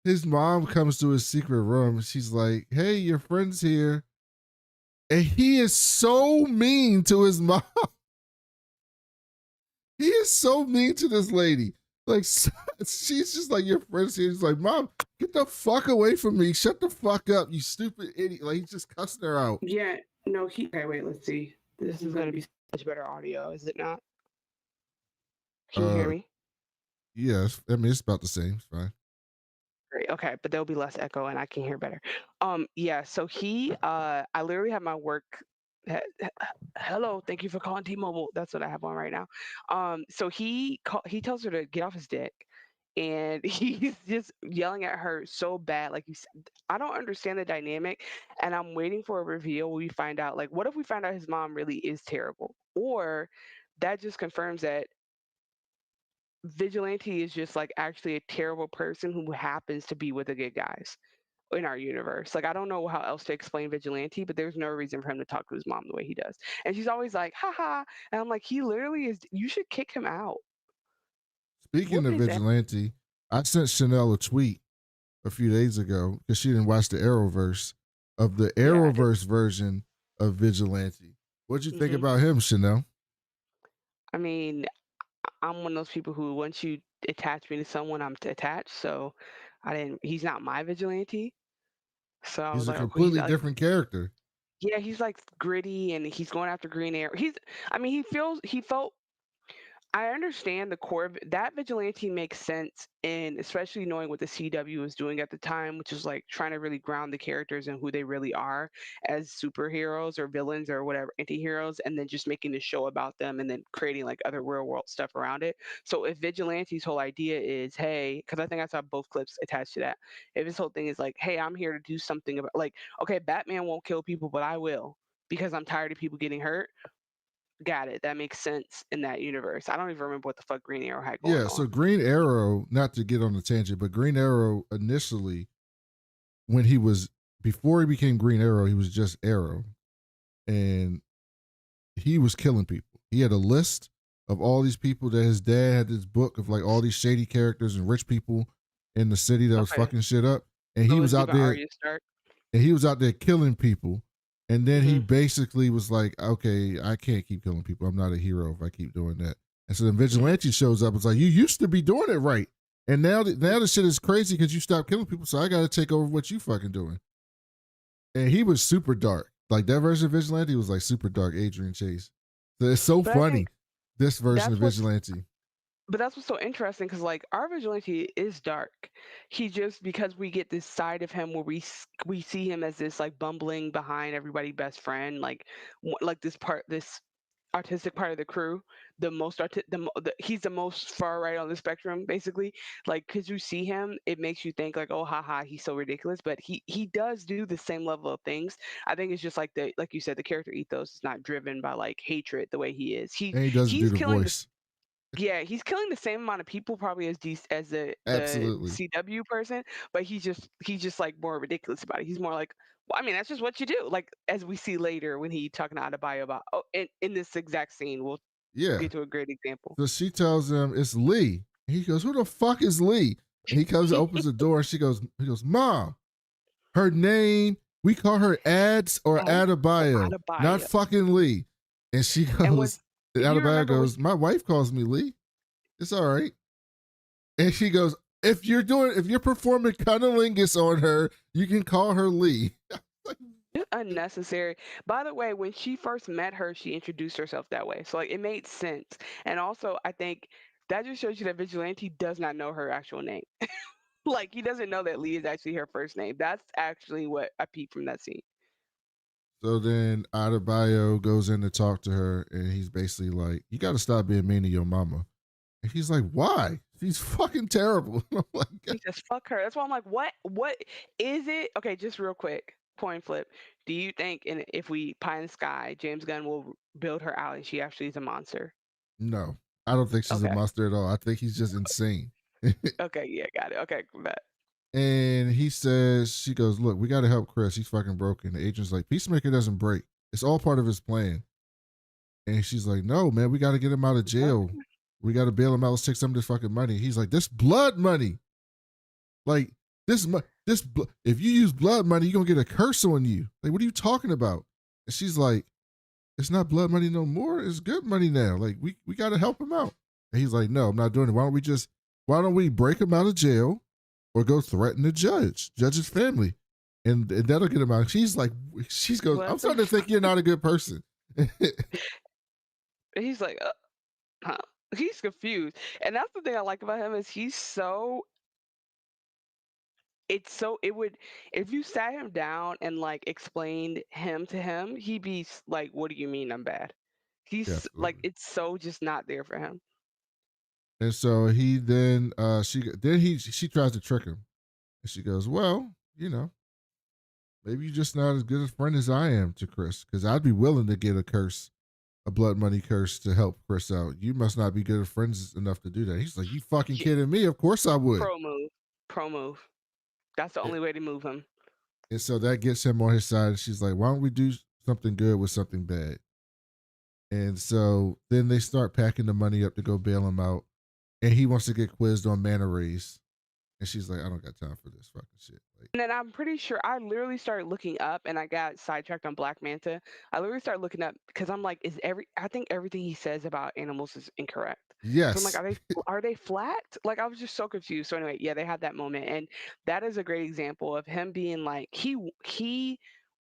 His mom comes to his secret room and she's like, hey, your friend's here. And he is so mean to his mom. He is so mean to this lady. Like, she's just like, your friend's here. He's like, Mom, get the fuck away from me. Shut the fuck up, you stupid idiot. Like, he's just cussing her out. Yeah, no, okay, wait, let's see. This is going to be much better audio, is it not? Can you hear me? Yes. I mean, it's about the same. It's fine. Great. Okay, but there'll be less echo and I can hear better. Yeah, so I literally have my work. Hello, thank you for calling T-Mobile. That's what I have on right now. So he tells her to get off his dick, and he's just yelling at her so bad. Like, I don't understand the dynamic, and I'm waiting for a reveal where we find out. Like, what if we find out his mom really is terrible, or that just confirms that Vigilante is just like actually a terrible person who happens to be with the good guys in our universe. Like I don't know how else to explain Vigilante, but there's no reason for him to talk to his mom the way he does. And she's always like, haha. And I'm like, he literally is, you should kick him out. Speaking Whoop of his ass. Vigilante, I sent Chanel a tweet a few days ago because she didn't watch the Arrowverse of the Yeah, I did. Arrowverse version of Vigilante. What'd you think Hmm. about him, Chanel? I mean, I'm one of those people who once you attach me to someone, I'm attached. So I didn't, he's not my Vigilante. So I He's was a like, okay, he's completely like, different character. yeah, he's like gritty and he's going after Green Arrow. I mean, he felt I understand the core of that vigilante makes sense, and especially knowing what the CW was doing at the time, which is like trying to really ground the characters and who they really are as superheroes or villains or whatever, anti-heroes, and then just making the show about them and then creating like other real world stuff around it. So if Vigilante's whole idea is, hey, because I think I saw both clips attached to that, if his whole thing is like, hey, I'm here to do something about, like, okay, Batman won't kill people, but I will because I'm tired of people getting hurt. Got it. That makes sense in that universe. I don't even remember what the fuck Green Arrow had going Yeah, so on. Green Arrow, not to get on the tangent, but Green Arrow initially, when he was before he became Green Arrow, he was just Arrow. And he was killing people. He had a list of all these people that his dad had this book of like all these shady characters and rich people in the city that was Okay. fucking shit up. And So he let's was give out an there Arya Stark. and he was out there killing people. And then he Hmm. basically was like, okay, I can't keep killing people. I'm not a hero if I keep doing that. And so then Vigilante shows up. It's like, you used to be doing it right. And now the shit is crazy because you stopped killing people. So I got to take over what you fucking doing. And he was super dark. Like that version of Vigilante was like super dark, Adrian Chase. So it's so But I funny, think this version of that's what's Vigilante. but that's what's so interesting because like our vigilante is dark. He just because we get this side of him where we see him as this like bumbling behind everybody best friend, like like this artistic part of the crew, the most he's the most far right on the spectrum basically. Like because you see him, it makes you think like, oh haha, he's so ridiculous, but he does do the same level of things. I think it's just like the like you said, the character ethos is not driven by like hatred the way he is. And he doesn't do He's the killing voice. yeah, he's killing the same amount of people probably as as the Absolutely. CW person, but he's just like more ridiculous about it. He's more like, well, I mean, that's just what you do. Like as we see later when he talking to Adebayo about oh, in this exact scene, we'll Yeah. get to a great example. So she tells him it's Lee. He goes, who the fuck is Lee? And he comes and opens the door and he goes, Mom, her name, we call her Ads or Adebayo, not Adebayo, fucking Lee. And she and when goes, you Adebayo remember when goes, my wife calls me Lee. It's all right. And she goes, if you're performing cunnilingus on her, you can call her Lee. it's unnecessary. By the way, when she first met her, she introduced herself that way, so like it made sense. And also, I think that just shows you that Vigilante does not know her actual name. Like he doesn't know that Lee is actually her first name. That's actually what I peeped from that scene. So then Adebayo goes in to talk to her, and he's basically like, you got to stop being mean to your mama. And he's like, why? She's fucking terrible. I'm like, He says, "Fuck her." That's why I'm like, what? What is it? Okay, just real quick, coin flip. Do you think, if we pie in the sky, James Gunn will build her out and she actually is a monster? no, I don't think she's a Okay. monster at all. I think he's just insane. Okay. Yeah. Got it. Okay. Bet. And he says, she goes, look, we got to help Chris. He's fucking broken. The agent's like, Peacemaker doesn't break. It's all part of his plan. And she's like, no, man, we got to get him out of jail. We got to bail him out. Let's take some of this fucking money. He's like, this blood money. Like, if you use blood money, you're going to get a curse on you. Like, what are you talking about? And she's like, it's not blood money no more. It's good money now. Like, we got to help him out. And he's like, no, I'm not doing it. Why don't we break him out of jail or go threaten the judge's family? And that'll get him out. She goes, What I'm the starting to think you're not a good person. He's like, huh? He's confused, and that's the thing I like about him is he's so. It's so it would if you sat him down and like explained him to him, he'd be like, "What do you mean I'm bad?" Yeah, He's like, absolutely. it's so just not there for him. And so he then she tries to trick him. And she goes, well, maybe you're just not as good a friend as I am to Chris, because I'd be willing to get a curse a blood money curse to help Chris out. You must not be good friends enough to do that. He's like, you fucking Yeah, kidding me? Of course I would. pro move, pro move. That's the And, only way to move him. and so that gets him on his side. She's like, why don't we do something good with something bad? And so then they start packing the money up to go bail him out. And he wants to get quizzed on mana rays. And she's like, I don't got time for this fucking shit. Like, And then I'm pretty sure I literally started looking up, and I got sidetracked on Black Manta. I literally started looking up because I'm like, I think everything he says about animals is incorrect. So I'm like, yes. are they flat? Like I was just so confused. So anyway, yeah, they had that moment, and that is a great example of him being like he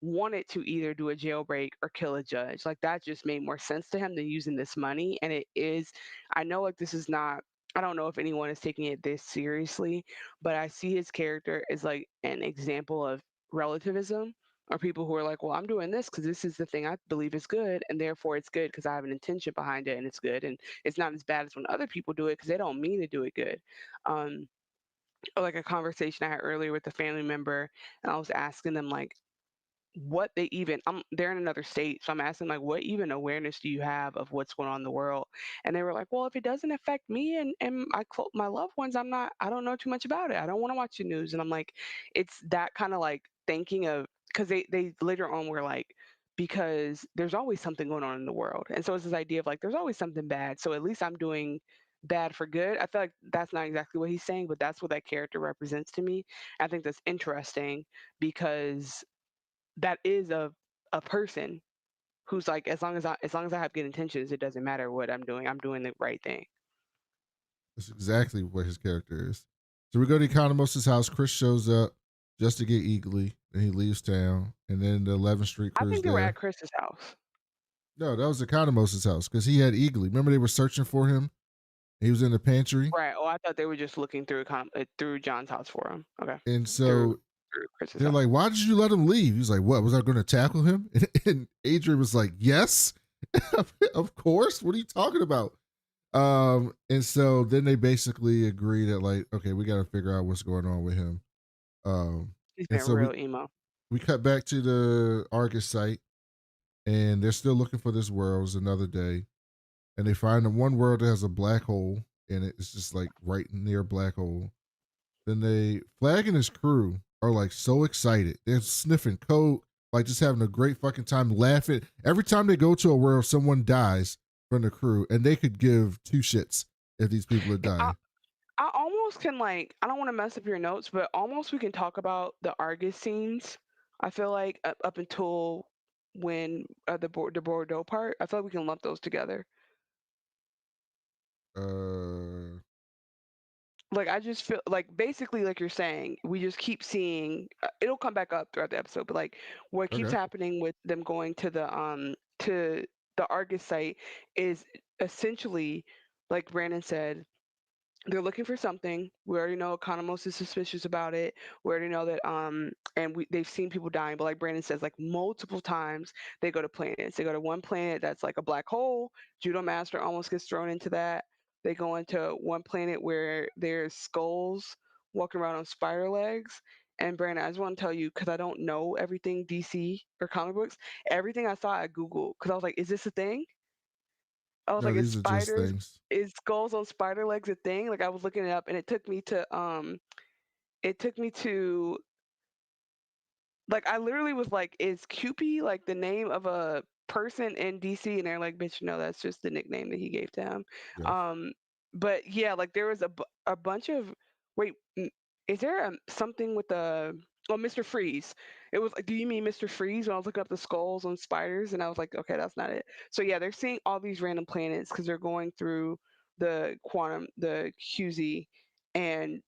wanted to either do a jailbreak or kill a judge. Like that just made more sense to him than using this money. And it is, I know like this is not. I don't know if anyone is taking it this seriously, but I see his character as like an example of relativism, or people who are like, well, I'm doing this because this is the thing I believe is good, and therefore it's good because I have an intention behind it and it's good. And it's not as bad as when other people do it because they don't mean to do it good. Um, or like a conversation I had earlier with a family member, and I was asking them like, what they even they're in another state, so I'm asking like, what even awareness do you have of what's going on in the world? And they were like, well, if it doesn't affect me and my loved ones, I don't know too much about it. I don't want to watch the news. And I'm like, it's that kind of like thinking of, because they later on were like, because there's always something going on in the world. And so it's this idea of like there's always something bad, so at least I'm doing bad for good. I feel like that's not exactly what he's saying, but that's what that character represents to me. I think that's interesting because that is a person who's like, as long as I have good intentions, it doesn't matter what I'm doing. I'm doing the right thing. That's exactly what his character is. So we go to Economos' house. Chris shows up just to get Eagly, and he leaves town. And then the 11th Street I crew's think they were at there. Chris's house. No, that was Economos' house because he had Eagly. Remember they were searching for him? He was in the pantry. Right. Oh, I thought they were just looking through through John's house for him. Okay. And Through so through Chris's they're house. like, why did you let him leave? He's like, what? Was I going to tackle him? And Adrian was like, yes, of course. What are you talking about? And so then they basically agree that like, okay, we got to figure out what's going on with him. Um, He's and been so real emo. we cut back to the Argus site, and they're still looking for this world. It's another day, and they find the one world that has a black hole in it. It's just like right near a black hole. Then they Flag and his crew are like so excited. They're sniffing coke, like just having a great fucking time, laughing. Every time they go to a world, someone dies from the crew, and they could give two shits if these people are I, dying. I almost can like, I don't want to mess up your notes, but almost we can talk about the Argus scenes. I feel like up until when the Bordeaux part, I feel like we can lump those together. Uh, Like I just feel like basically like you're saying, we just keep seeing it'll come back up throughout the episode, but like what keeps okay. happening with them going to the Argus site is essentially, like Brandon said, they're looking for something. We already know Economos is suspicious about it. We already know that and they've seen people dying, but like Brandon says, like multiple times they go to planets. They go to one planet that's like a black hole. Judo Master almost gets thrown into that. They go into one planet where there's skulls walking around on spider legs. And Brandon, I just want to tell you, because I don't know everything DC or comic books, everything I saw at Google, because I was like, is this a thing? I was No, like, these are just things. is skulls on spider legs a thing? Like I was looking it up and it took me to like I literally was like, is Cupid like the name of a person in DC? And they're like, bitch, no, that's just the nickname that he gave to him. Yes. Um, but yeah, like there was a bunch of wait, is there something with the oh Mr. Freeze? It was like, do you mean Mr. Freeze? When I was looking up the skulls on spiders, and I was like, okay, that's not it. So yeah, they're seeing all these random planets because they're going through the QZ, and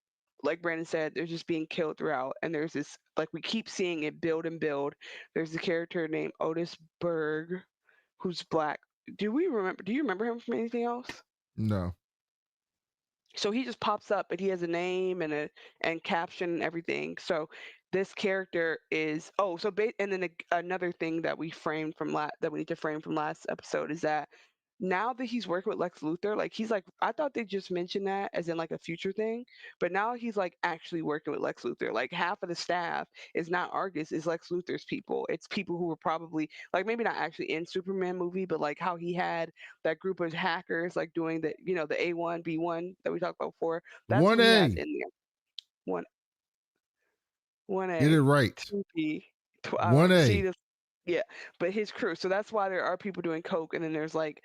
like Brandon said, they're just being killed throughout. And there's this, like, we keep seeing it build and build. There's a character named Otis Berg who's black. Do you remember him from anything else? No. So he just pops up, and he has a name and a and caption and everything. So this character is and then another thing that we need to frame from last episode is that now that he's working with Lex Luthor, like he's like, I thought they just mentioned that as in like a future thing, but now he's like actually working with Lex Luthor. Like half of the staff is not Argus, is Lex Luthor's people. It's people who were probably like maybe not actually in Superman movie, but like how he had that group of hackers like doing the the A1 B1 that we talked about before. That's who he has 1A. in there. One one Get it A, right. 2P, see 1A. this. Yeah, but his crew. So that's why there are people doing coke, and then there's like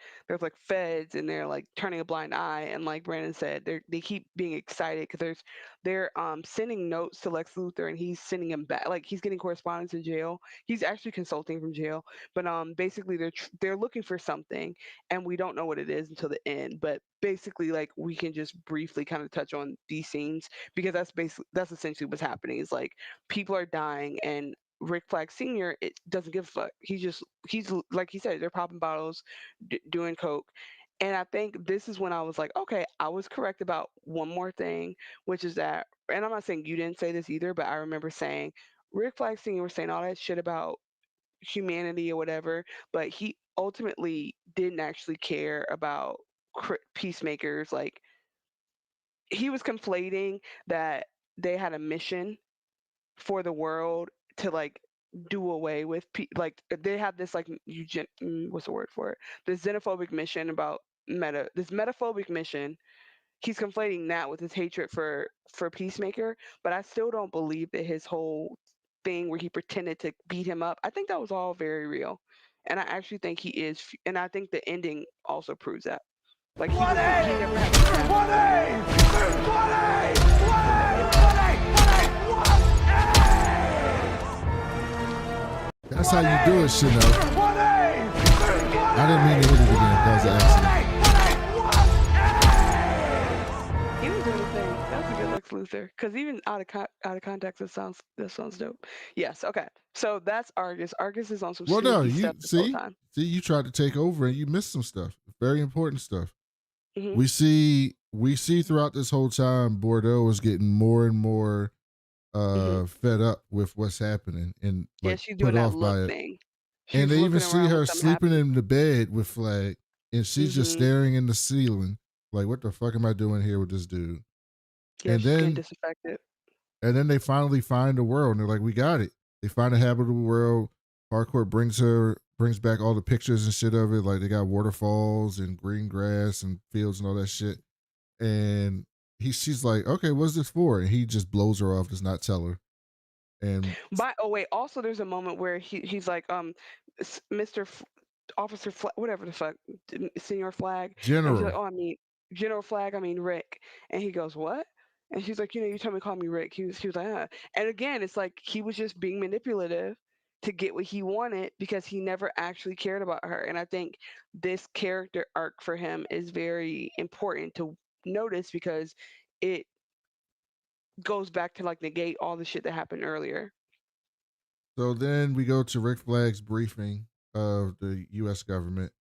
feds, and they're like turning a blind eye. And like Brandon said, they keep being excited because they're sending notes to Lex Luthor, and he's sending him back. Like he's getting correspondence in jail. He's actually consulting from jail, but basically they're looking for something, and we don't know what it is until the end. But basically, like we can just briefly kind of touch on these scenes because that's essentially what's happening. Is like people are dying, and Rick Flag Sr. It doesn't give a fuck. He's like he said, they're popping bottles, doing coke, and I think this is when I was like, okay, I was correct about one more thing, which is that, and I'm not saying you didn't say this either, but I remember saying Rick Flag Sr. was saying all that shit about humanity or whatever, but he ultimately didn't actually care about peacemakers. Like he was conflating that they had a mission for the world to like do away with like they have this like what's the word for it, this xenophobic mission about this metaphobic mission. He's conflating that with his hatred for Peacemaker, but I still don't believe that his whole thing where he pretended to beat him up, I think that was all very real, and I actually think he is, and I think the ending also proves that. Like he never had a 1A! There's 1A! 1A! 1A! 1A! That's how you do it, Chanel. 1A! I didn't mean to hit it again. That was an accident. He was doing the thing. That's a good Lex Luthor. Because even out of context, that sounds dope. Yes. Okay. So that's Argus. Argus is on some Well, no, sneaky you stuff this whole see, time. you tried to take over and you missed some stuff. Very important stuff. Mm-hmm. We see throughout this whole time, Bordeaux is getting more and more fed up with what's happening and Yeah, like she's put doing that off by look it. thing. And She's they even looking see around her when something sleeping happens. in the bed with Flag, and she's just staring in the ceiling, like, "What the fuck am I doing here with this dude?" Yeah, And she's getting then, disaffected. they finally find the world, and they're like, "We got it." They find a habitable world. Harcourt brings back all the pictures and shit of it. Like they got waterfalls and green grass and fields and all that shit. And she's like, "Okay, what's this for?" And he just blows her off, does not tell her. And Oh wait, also there's a moment where he's like, Mr. Officer whatever the fuck, Senior Flag, and she's like, General, oh, I mean General Flag, I mean Rick, and he goes, what? And she's like, you told me to call me Rick. He was like, and again, it's like he was just being manipulative to get what he wanted because he never actually cared about her. And I think this character arc for him is very important to notice because it goes back to like negate all the shit that happened earlier. so then we go to Rick Flag's briefing of the U.S. government,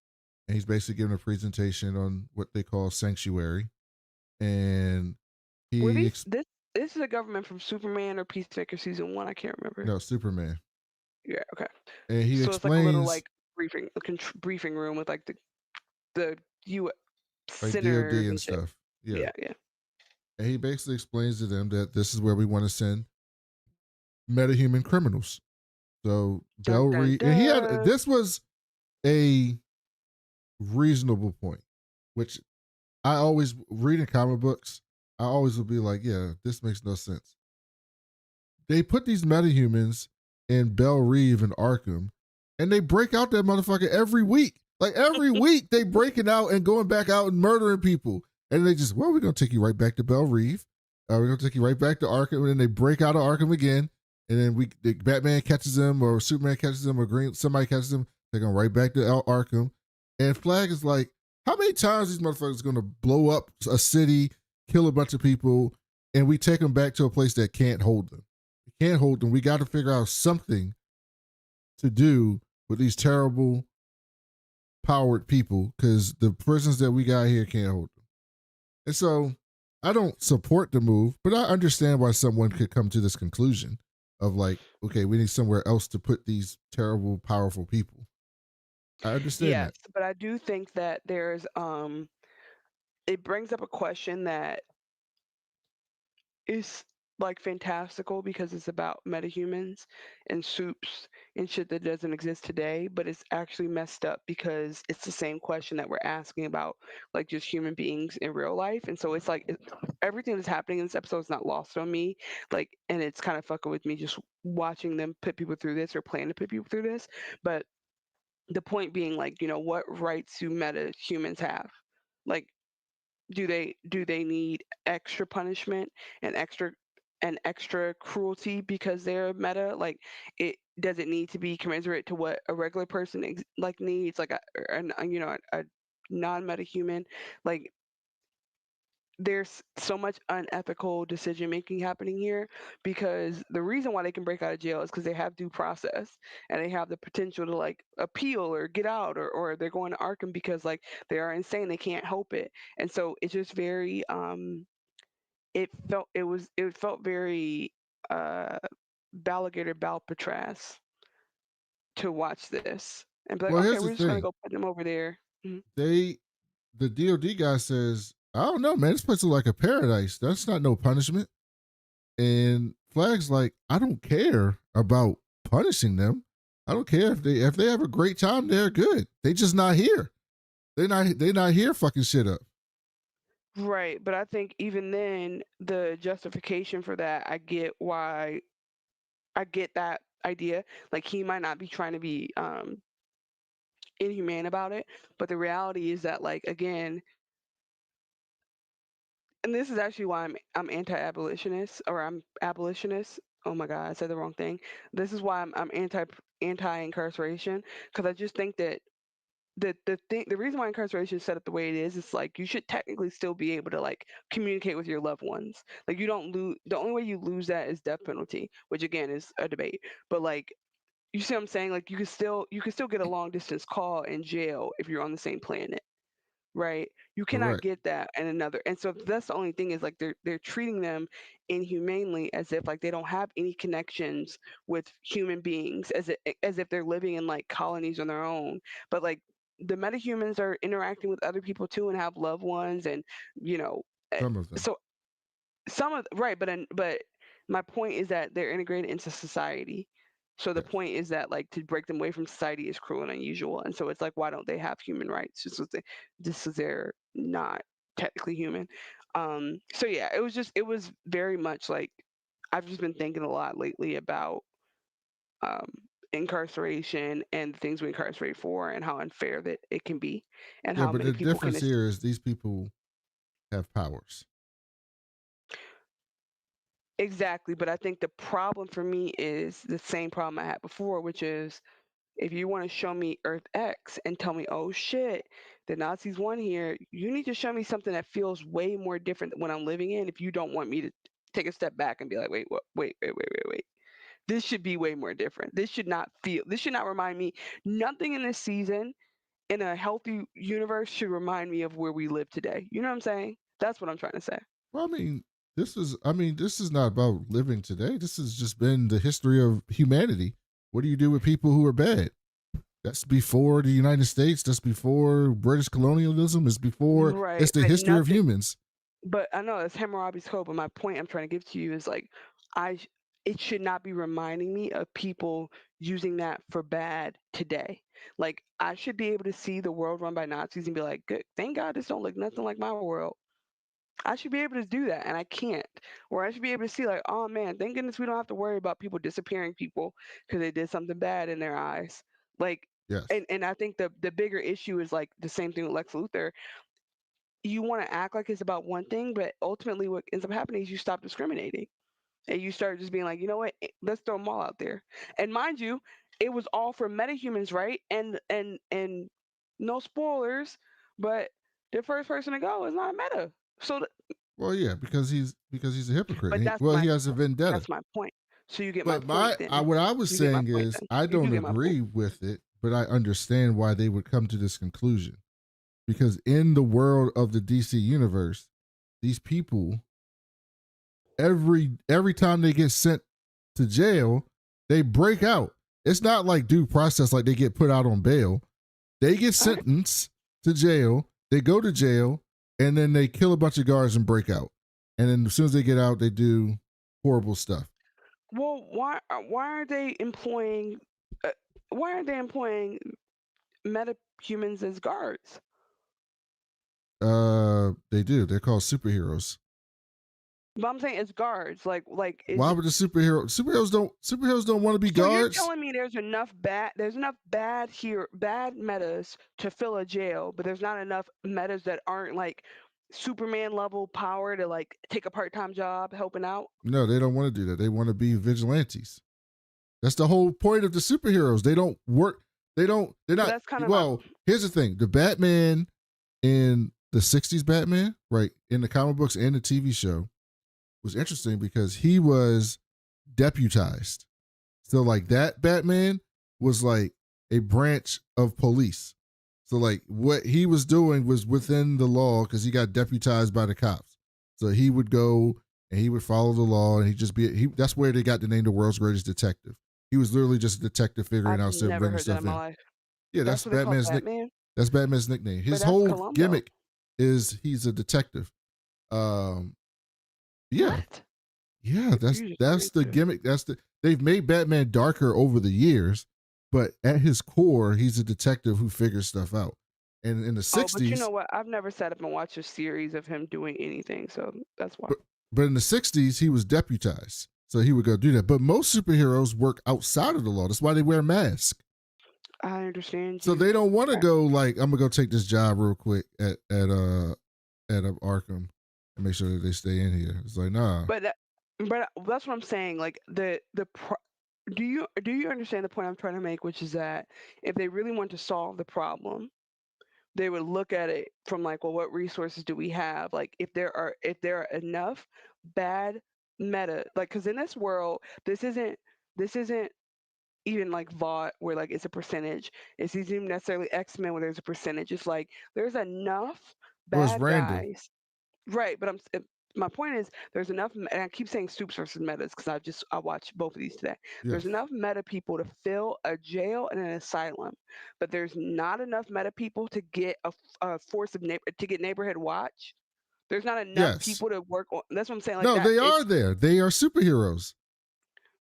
and he's basically giving a presentation on what they call sanctuary. And Were he, these this is a government from Superman or Peacemaker season 1? I can't remember. no, Superman, Yeah, okay. and he So it's like a little explains like briefing room with like the U like DOD senators and and shit. stuff. Yeah, Yeah. and he basically explains to them that this is where we want to send metahuman criminals. So Bell Dun dun Reed, and dun. this was a reasonable point, which I always reading comic books. I always would be like, yeah, this makes no sense. They put these metahumans in Belle Reve and Arkham, and they break out that motherfucker every week. Like every week, they breaking out and going back out and murdering people. And they just, well, we're gonna take you right back to Belle Reve. We're gonna take you right back to Arkham, and then they break out of Arkham again. And then Batman catches them, or Superman catches them, or somebody catches them. They're going right back to Arkham. And Flag is like, how many times these motherfuckers going to blow up a city, kill a bunch of people, and we take them back to a place that can't hold them? We can't hold them. We got to figure out something to do with these terrible, powered people because the prisons that we got here can't hold them. And so I don't support the move, but I understand why someone could come to this conclusion of like, okay, we need somewhere else to put these terrible, powerful people. I understand Yes, that. but I do think that there's it brings up a question that is like fantastical because it's about metahumans and soups and shit that doesn't exist today, but it's actually messed up because it's the same question that we're asking about like just human beings in real life. And so it's like everything that's happening in this episode is not lost on me. Like, and it's kind of fucking with me just watching them put people through this or plan to put people through this. But the point being, like, what rights do meta humans have? Like, do they need extra punishment and extra cruelty because they're meta? Like, it does it need to be commensurate to what a regular person like needs, like a non-meta human? Like, there's so much unethical decision making happening here because the reason why they can break out of jail is because they have due process and they have the potential to like appeal or get out, or they're going to Arkham because like they are insane, they can't help it. And so it's just very it felt very uh Balligator Balpatras to watch this and be like, Well, okay, here's the we're just gonna thing. go put them over there. Mhm. The DOD guy says, I don't know, man. This place is like a paradise. That's not no punishment. And Flag's like, I don't care about punishing them. I don't care if they have a great time, they're good. They just not here. They not here fucking shit up. Right, but I think even then, the justification for that, I get that idea. Like, he might not be trying to be inhumane about it, but the reality is that, like, again, and this is actually why I'm anti-abolitionist, or I'm abolitionist. Oh my God, I said the wrong thing. This is why I'm anti-incarceration, because I just think that the reason why incarceration is set up the way it is like you should technically still be able to like communicate with your loved ones. Like, you don't lose, the only way you lose that is death penalty, which again is a debate. But like, you see what I'm saying? Like, you can still get a long distance call in jail if you're on the same planet, right? You cannot Correct. get that in another. And so that's the only thing, is like they're treating them inhumanely, as if like they don't have any connections with human beings, as if they're living in like colonies on their own. But like, the metahumans are interacting with other people too and have loved ones, and you know eh, Some of them. so some of right, but my point is that they're integrated into society. So the Yes. point is that like to break them away from society is cruel and unusual. And so it's like, why don't they have human rights? Just as they're not technically human. So yeah, it was very much like, I've just been thinking a lot lately about um incarceration and the things we incarcerate for, and how unfair that it can be, and Yeah, how but many the people can difference here is these people have powers. exactly. But I think the problem for me is the same problem I had before, which is, if you want to show me Earth X and tell me, oh shit, the Nazis won here, you need to show me something that feels way more different than what I'm living in. If you don't want me to take a step back and be like, wait, what, wait. This should be way more different. This should not remind me, nothing in this season in a healthy universe should remind me of where we live today. You know what I'm saying? That's what I'm trying to say. Well, this is not about living today. This has just been the history of humanity. What do you do with people who are bad? That's before the United States. That's before British colonialism. Right, It's the but history of nothing. humans. But I know it's Hammurabi's code, but my point I'm trying to give to you is like, it should not be reminding me of people using that for bad today. Like, I should be able to see the world run by Nazis and be like, good, thank God this don't look nothing like my world. I should be able to do that, and I can't. Or I should be able to see like, oh man, thank goodness we don't have to worry about people disappearing people because they did something bad in their eyes. Like, Yes. and I think the bigger issue is like the same thing with Lex Luthor. You want to act like it's about one thing, but ultimately what ends up happening is you stop discriminating and you start just being like, you know what, let's throw them all out there. And mind you, it was all for metahumans, right? And no spoilers, but the first person to go is not a meta. So, Well, yeah, because he's a hypocrite. but Well, he has a vendetta. that's my point. So you get my But point then. what I was You get my saying point is, then. I You do don't get my point. agree with it, but I understand why they would come to this conclusion. Because in the world of the DC universe, these people, every time they get sent to jail, they break out. It's not like due process, like they get put out on bail. They get All right. sentenced to jail. They go to jail, and then they kill a bunch of guards and break out. And then as soon as they get out, they do horrible stuff. Well, why are they employing uh, why aren't they employing meta humans as guards? They do. They're called superheroes. But I'm saying as guards, like is Why would the superheroes don't want to be so you're guards? telling me there's enough bad metas to fill a jail, but there's not enough metas that aren't like Superman level power to like take a part-time job helping out? No, they don't want to do that. They want to be vigilantes. That's the whole point of the superheroes. They don't work. They don't. They're But not. that's kind of Well, here's the thing: the Batman in the '60s Batman, right, in the comic books and the TV show, was interesting because he was deputized. So like that Batman was like a branch of police. So like what he was doing was within the law because he got deputized by the cops. So he would go and he would follow the law and he'd just be he that's where they got the name the world's greatest detective. He was literally just a detective figuring I've out stuff, never bringing heard that stuff in my in. life. Yeah, That's what they call Batman, that's Batman's nickname. but His that's whole Columbo. gimmick is he's a detective. Um yeah. What? Yeah, Confusion that's the too. gimmick. They've made Batman darker over the years, but at his core, he's a detective who figures stuff out. And in the Oh, but you know '60s, what? I've never sat up and watched a series of him doing anything, so that's why. but in the '60s, he was deputized, so he would go do that. But most superheroes work outside of the law. That's why they wear masks. I understand So you. they don't want to Okay. go like, I'm gonna go take this job real quick at Arkham and make sure that they stay in here. It's like, nah. But that's what I'm saying. Like do you understand the point I'm trying to make, which is that if they really want to solve the problem, they would look at it from like, well, what resources do we have? Like if there are enough bad meta, like because in this world, this isn't even like VOT where like it's a percentage. It's even necessarily X-Men where there's a percentage. It's like there's enough It was bad random. guys. Right, but my point is there's enough, and I keep saying Stoops versus Metas because I watched both of these today. There's Yes. enough meta people to fill a jail and an asylum, but there's not enough meta people to get a force of to get neighborhood watch. There's not enough Yes. people to work on. That's what I'm saying. Like No, that, they are it's there. They are superheroes.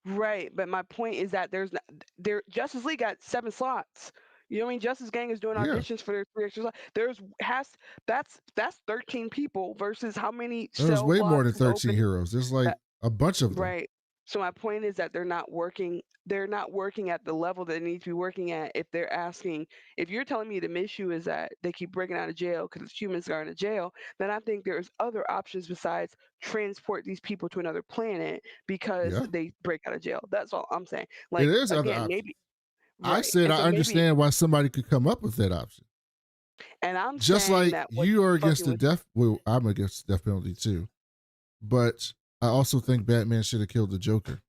right. But my point is that there's not, there Justice League got 7 slots. You know what I mean? Justice Gang is doing Yeah. auditions for their 3 extra slots. There's has that's 13 people versus how many There's cell way more than blocks is 13 open. heroes. There's like a bunch of them. Right. So my point is that they're not working at the level that they need to be working at if they're asking if you're telling me the issue is that they keep breaking out of jail because humans are in a jail, then I think there's other options besides transport these people to another planet because Yeah. they break out of jail. That's all I'm saying. It Like is other again, options. maybe I right. said And I so maybe understand why somebody could come up with that option. and I'm Just saying like that what's you are against fucking the with death. Well, I'm against the death penalty too. But I also think Batman should have killed the Joker.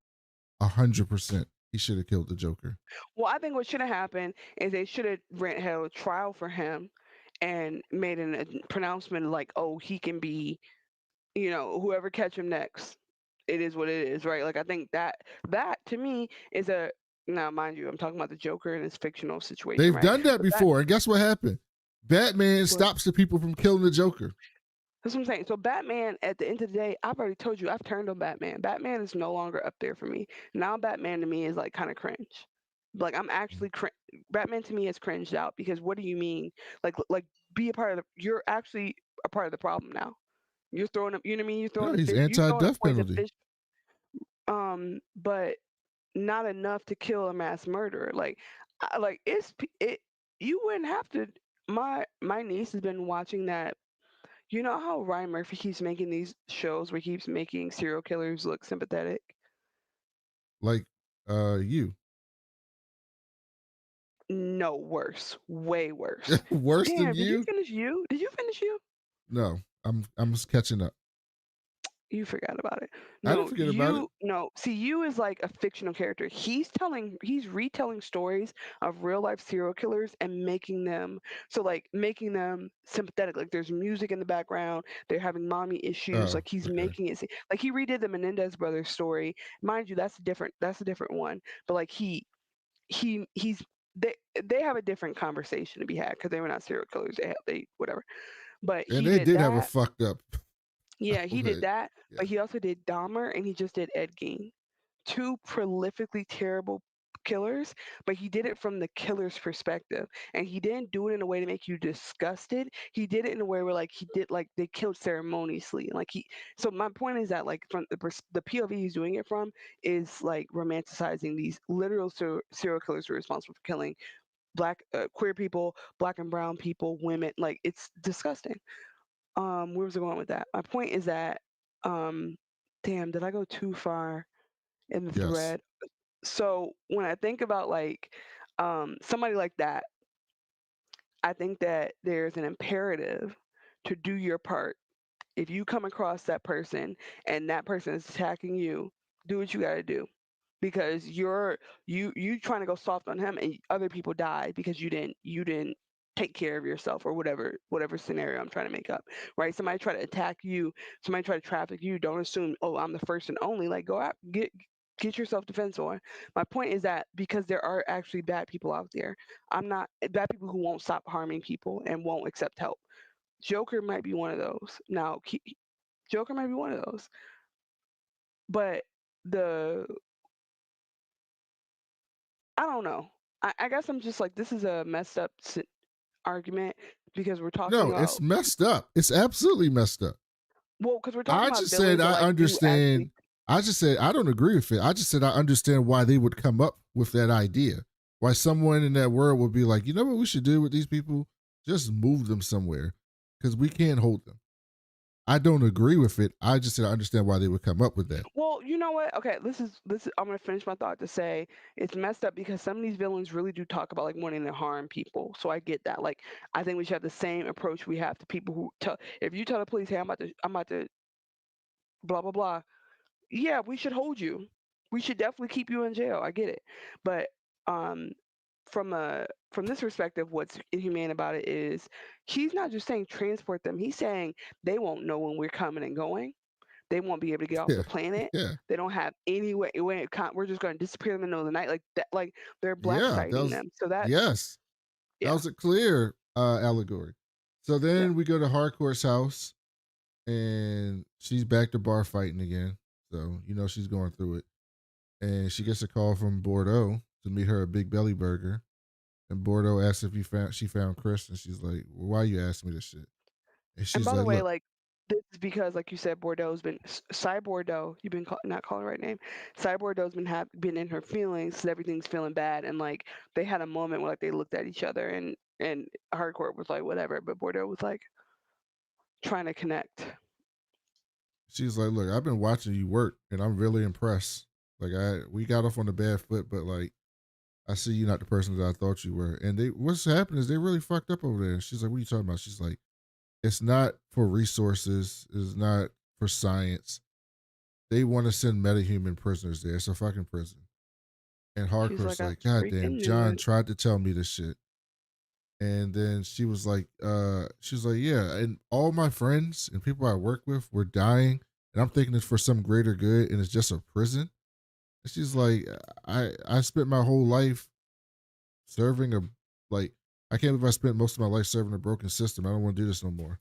100%. He should have killed the Joker. well, I think what should have happened is they should have held a trial for him and made a pronouncement like, oh, he can be, whoever catch him next. It is what it is, right? Like I think that to me is a now, mind you, I'm talking about the Joker in this fictional situation, They've right? done that But that before, and guess what happened? Batman what stops the people from killing the Joker. that's what I'm saying. So Batman, at the end of the day, I've already told you I've turned on Batman. Batman is no longer up there for me. Now Batman to me is like kind of cringe. Like I'm actually Batman to me is cringed out because what do you mean? Like be a part of you're actually a part of the problem now. You're throwing up, you know what I mean? You're throwing No, the he's fish, you're throwing a anti-death poison penalty. fish, but not enough to kill a mass murderer. Like, like you wouldn't have to. My niece has been watching that. You know how Ryan Murphy keeps making these shows where he keeps making serial killers look sympathetic? Like, you. No, worse, way worse. Worse than Damn, did you you? finish you? Did you finish you? No, I'm just catching up. You forgot about it. I didn't No, forget about it. no. See, you is like a fictional character. He's retelling stories of real life serial killers and making them sympathetic. Like there's music in the background. They're having mommy issues. Oh, Like he's okay. making it like he redid the Menendez brothers story. Mind you, that's a different one. But like he's they have a different conversation to be had because they were not serial killers. They whatever. But And he they did did have a that. fucked up. Yeah, he did that. Yeah. But he also did Dahmer and he just did Ed Gein. Two prolifically terrible killers, but he did it from the killer's perspective. And he didn't do it in a way to make you disgusted. He did it in a way where like he did like they killed ceremoniously. Like he so my point is that like from the POV he's doing it from is like romanticizing these literal serial killers who are responsible for killing black queer people, black and brown people, women. Like it's disgusting. Where was I going with that? My point is that um damn, did I go too far in the Yes. thread? So when I think about like somebody like that, I think that there's an imperative to do your part. If you come across that person and that person is attacking you, do what you got to do because you trying to go soft on him and other people die because you didn't take care of yourself or whatever scenario I'm trying to make up, right? Somebody try to attack you, somebody try to traffic you, don't assume, oh, I'm the first and only. Like go out, get yourself defense on. My point is that because there are actually bad people out there, I'm not bad people who won't stop harming people and won't accept help. Joker might be one of those. Now, Joker might be one of those, but the I don't know. I guess I'm just like this is a messed up argument because we're talking No, it's about messed up. It's absolutely messed up. because we're talking I about just said villains that I like do actually. understand. I just said I don't agree with it. I just said I understand why they would come up with that idea. Why someone in that world would be like, you know what we should do with these people? Just move them somewhere because we can't hold them. I don't agree with it. I just said I understand why they would come up with that. Well, you know what? Okay, this is. I'm gonna finish my thought to say it's messed up because some of these villains really do talk about like wanting to harm people. So I get that. Like I think we should have the same approach we have to people who tell. If you tell the police, hey, I'm about to blah blah blah. Yeah, we should hold you. We should definitely keep you in jail. I get it, but um, from this perspective, what's inhumane about it is he's not just saying transport them. He's saying they won't know when we're coming and going. They won't be able to get off Yeah, the planet. yeah, They don't have any way. We're just going to disappear in the middle of the night like that. Like they're black yeah. That sighting was them. So that's yes. That yeah, was a clear allegory. So yeah. then we go to Harcourt's house, and she's back to bar fighting again. So you know she's going through it, and she gets a call from Bordeaux to meet her a Big Belly Burger. And Bordeaux asks if she found Chris, and she's like, well, "Why you asking me this shit?" And And she's by the like, way, "Look, like this is because, like you said, Bordeaux's been Cy Bordeaux. You've been not calling the right name. Cy Bordeaux's been in her feelings. So everything's feeling bad, and like they had a moment where like they looked at each other, and Hardcore was like whatever, but Bordeaux was like trying to connect. she's like, look, I've been watching you work, and I'm really impressed. Like we got off on a bad foot, but like I see you not the person that I thought you were. And what's happened is they really fucked up over there." And she's like, "What are you talking about?" She's like, "It's not for resources. It's not for science. They want to send metahuman prisoners there. It's a fucking prison." And She's Harcourt's like, I like, "God damn, freaking knew John it. tried to tell me this shit." And then she was like, "Yeah, and all my friends and people I work with were dying, and I'm thinking it's for some greater good, and it's just a prison." And she's like, I spent my whole life serving a like I can't believe I spent most of my life serving a broken system. I don't want to do this no more."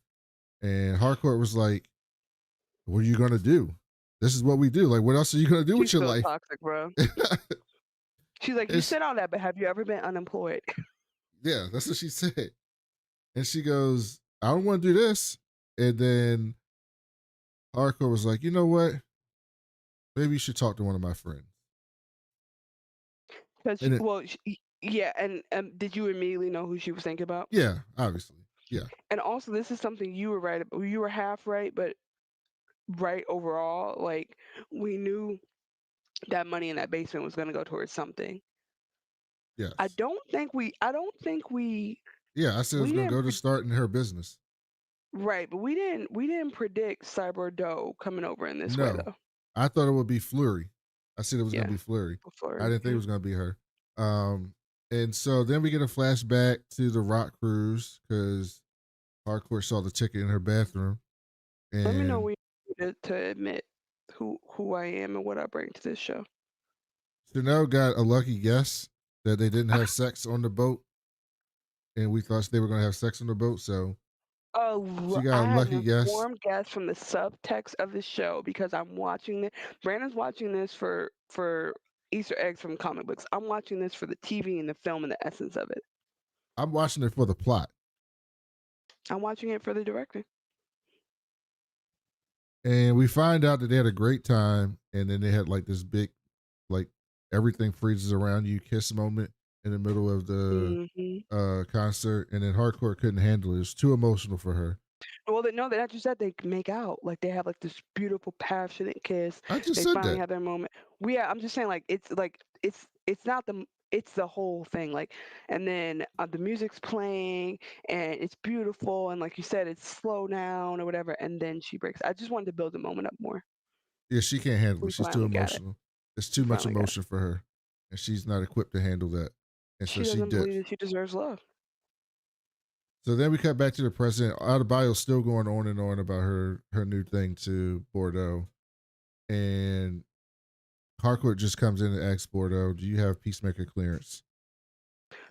And Harcourt was like, "What are you gonna do? This is what we do. Like, what else are you gonna do with She's your so life?" toxic, bro. She's like, you It's said all that, but have you ever been unemployed? yeah, that's what she said. And she goes, "I don't want to do this." And then Harcourt was like, "You know what? Maybe you should talk to one of my friends." Because And it, yeah, and did you immediately know who she was thinking about? yeah, obviously, yeah, And also, this is something you were right. You were half right, but right overall. Like we knew that money in that basement was going to go towards something. yes, I don't think yeah. I said it was we gonna didn't go to starting her business. right, but we didn't predict Cyber Doe coming over in this way No, though. I thought it would be Fleury. I said it was gonna Yeah, be Fleury. I before didn't think it yeah. was gonna be her. Um, and so then we get a flashback to the rock cruise because Harcourt saw the ticket in her bathroom, Let me know and when you need to admit who I am and what I bring to this show. Chanel got a lucky guess. that they didn't have sex on the boat, and we thought they were gonna have sex on the boat. So she got a I had lucky an guess. informed guess from the subtext of the show because I'm watching it. Brandon's watching this for Easter eggs from comic books. I'm watching this for the TV and the film and the essence of it. I'm watching it for the plot. I'm watching it for the director. And we find out that they had a great time, and then they had like this big, like everything freezes around you kiss moment in the middle of the Hmm. concert, and then Hardcore couldn't handle it. It was too emotional for her. Well, they know that as you said, they make out like they have like this beautiful, passionate kiss. I just They said finally that. have their moment. Yeah, I'm just saying like it's not the it's the whole thing and then the music's playing and it's beautiful and like you said it's slow down or whatever and then she breaks. I just wanted to build the moment up more. Yeah, she can't handle We it. She's too finally got it. emotional. It's too We much finally got it. emotion for her, and she's not equipped to handle that. And so She she doesn't believe dips. that she deserves love. So then we cut back to the president. Adebayo's still going on and on about her new thing to Bordeaux, and Harcourt just comes in and asks Bordeaux, "Do you have Peacemaker clearance?"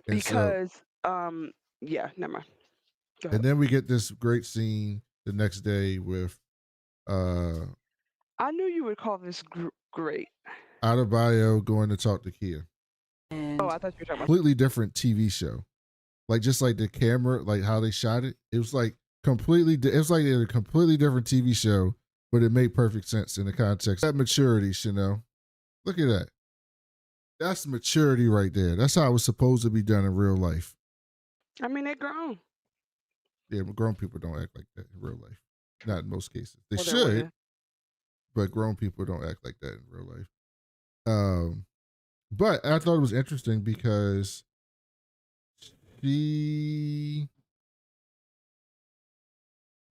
And so, Because yeah, never mind. Go and ahead. then we get this great scene the next day with uh I knew you would call this great. Adebayo going to talk to Kia. Oh, I thought you were talking about. Completely different TV show. Like just like the camera, like how they shot it. It was like completely. It was like a completely different TV show, but it made perfect sense in the context. That maturity, Chanel. Look at that. That's maturity right there. That's how it was supposed to be done in real life. I mean, they're grown. Yeah, but grown people don't act like that in real life. Not in most cases. They Well, they're should, women. but grown people don't act like that in real life. But I thought it was interesting because she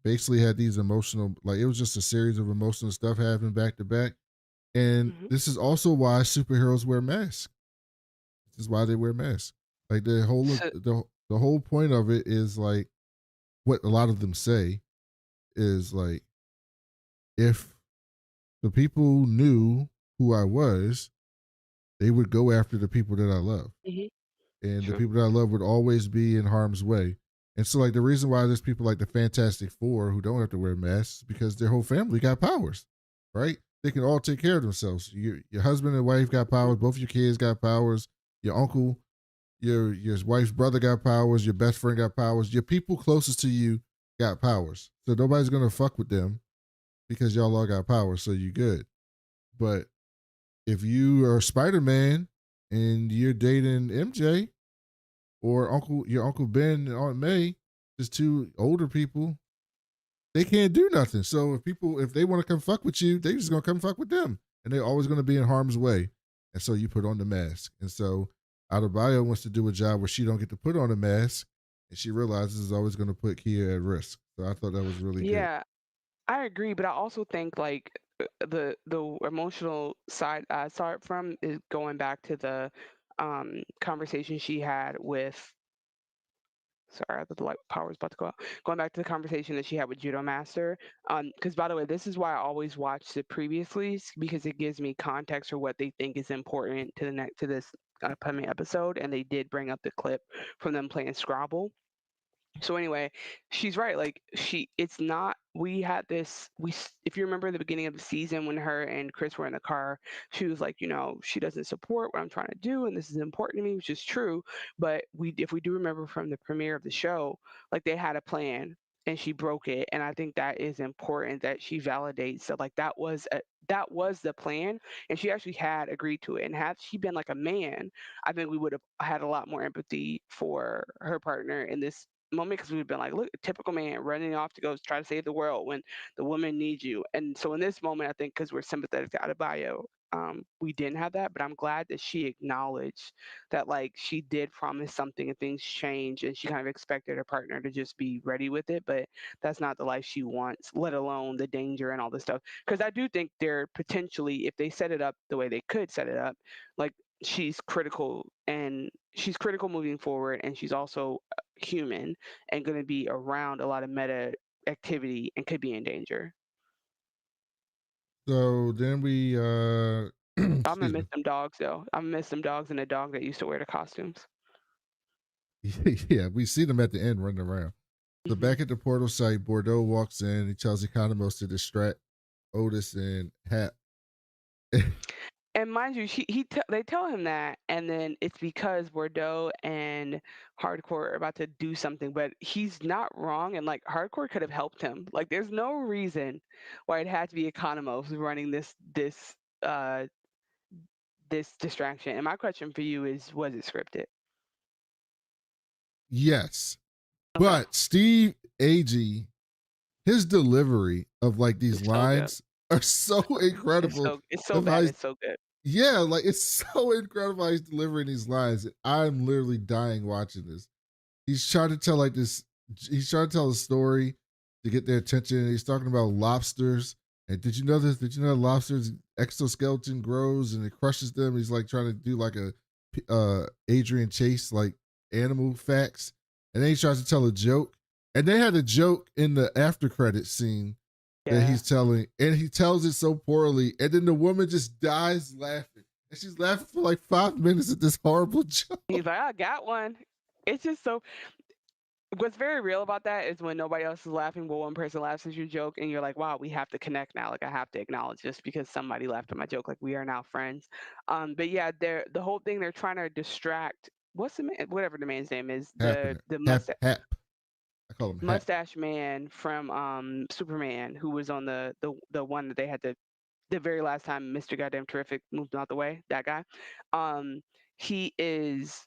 basically had these emotional, like it was just a series of emotional stuff happening back to back. And this is also why superheroes wear masks. This is why they wear masks. Like the whole point of it is like what a lot of them say is like if the people knew who I was, they would go after the people that I love. And the True. people that I love would always be in harm's way. And so, like, the reason why there's people like the Fantastic Four who don't have to wear masks is because their whole family got powers, right? They can all take care of themselves. Your husband and wife got powers. Both your kids got powers. Your uncle, your wife's brother got powers. Your best friend got powers. Your people closest to you got powers. So nobody's gonna fuck with them because y'all all got powers. So you good. But if you are Spider-Man and you're dating MJ, or your Uncle Ben and Aunt May, just two older people, they can't do nothing. So if they want to come fuck with you, they just gonna come fuck with them, and they're always gonna be in harm's way. And so you put on the mask. And so Adebayo wants to do a job where she don't get to put on a mask, and she realizes it's always gonna put Kia at risk. So I thought that was really good. Yeah, I agree, but I also think like the emotional side I saw it from is going back to the conversation she had with. Sorry, I thought the light power was about to go out. Going back to the conversation that she had with Judo Master, because by the way, this is why I always watch the previously because it gives me context for what they think is important to the next to this upcoming episode, and they did bring up the clip from them playing Scrabble. So anyway, she's right. Like it's not. We had this. If you remember the beginning of the season when her and Chris were in the car, she was like, she doesn't support what I'm trying to do, and this is important to me, which is true. But if we do remember from the premiere of the show, like they had a plan and she broke it, and I think that is important that she validates that like that was the plan, and she actually had agreed to it. And had she been like a man, I think we would have had a lot more empathy for her partner in this moment because we've been like, look, typical man running off to go try to save the world when the woman needs you. And so in this moment, I think because we're sympathetic to Adebayo, we didn't have that. But I'm glad that she acknowledged that like she did promise something and things change, and she kind of expected her partner to just be ready with it. But that's not the life she wants, let alone the danger and all this stuff. Because I do think they're potentially, if they set it up the way they could set it up, like she's critical moving forward, and she's also human and going to be around a lot of meta activity and could be in danger. So then we I'm gonna Excuse miss me. them dogs though. I'm gonna miss them dogs and the dog that used to wear the costumes. Yeah, we see them at the end running around. So Hmm. back at the portal site, Bordeaux walks in. He tells Economos to distract Otis and Hap. And mind you, they tell him that, and then it's because Bordeaux and Hardcore are about to do something, but he's not wrong, and like Hardcore could have helped him. Like, there's no reason why it had to be Economos running uh this distraction. And my question for you is, was it scripted? Yes, Okay, but Steve Agee, his delivery of like these it's so good. lines are so incredible. It's so Of how bad. he's, It's so good. yeah, like it's so incredible how he's delivering these lines. I'm literally dying watching this. He's trying to tell like this. He's trying to tell a story to get their attention. He's talking about lobsters. And did you know this? Did you know lobsters exoskeleton grows and it crushes them? He's like trying to do like a Adrian Chase like animal facts, and then he tries to tell a joke. And they had a joke in the after credit scene that Yeah. he's telling, and he tells it so poorly, and then the woman just dies laughing, and she's laughing for like 5 minutes at this horrible joke. He's like, I got one. It's just so. What's very real about that is when nobody else is laughing, but one person laughs at your joke, and you're like, "Wow, we have to connect now. Like, I have to acknowledge this because somebody laughed at my joke. Like, we are now friends." But yeah, the whole thing they're trying to distract. What's the man? Whatever the man's name is, Happening, the hap. I call him Hap. mustache man from Superman, who was on the one that they had to the very last time Mr. Goddamn Terrific moved him out the way, that guy. Um, he is,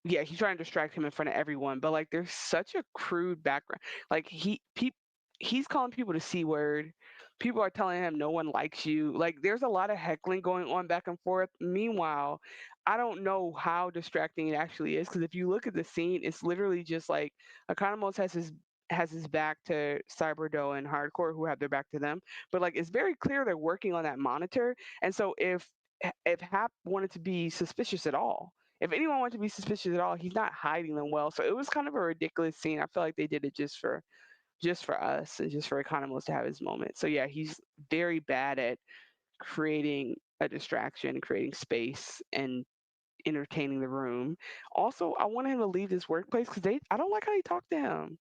yeah, he's trying to distract him in front of everyone, but like there's such a crude background. Like he's calling people the C word. People are telling him no one likes you. Like there's a lot of heckling going on back and forth. Meanwhile, I don't know how distracting it actually is because if you look at the scene, it's literally just like Economos has his back to Cyberdo and Hardcore who have their back to them, but like it's very clear they're working on that monitor. And so if Hap wanted to be suspicious at all, if anyone wanted to be suspicious at all, he's not hiding them well. So it was kind of a ridiculous scene. I feel like they did it just for us and just for Economos to have his moment. So yeah, he's very bad at creating a distraction, creating space, and entertaining the room. Also, I wanted him to leave this workplace because I don't like how they talk to him.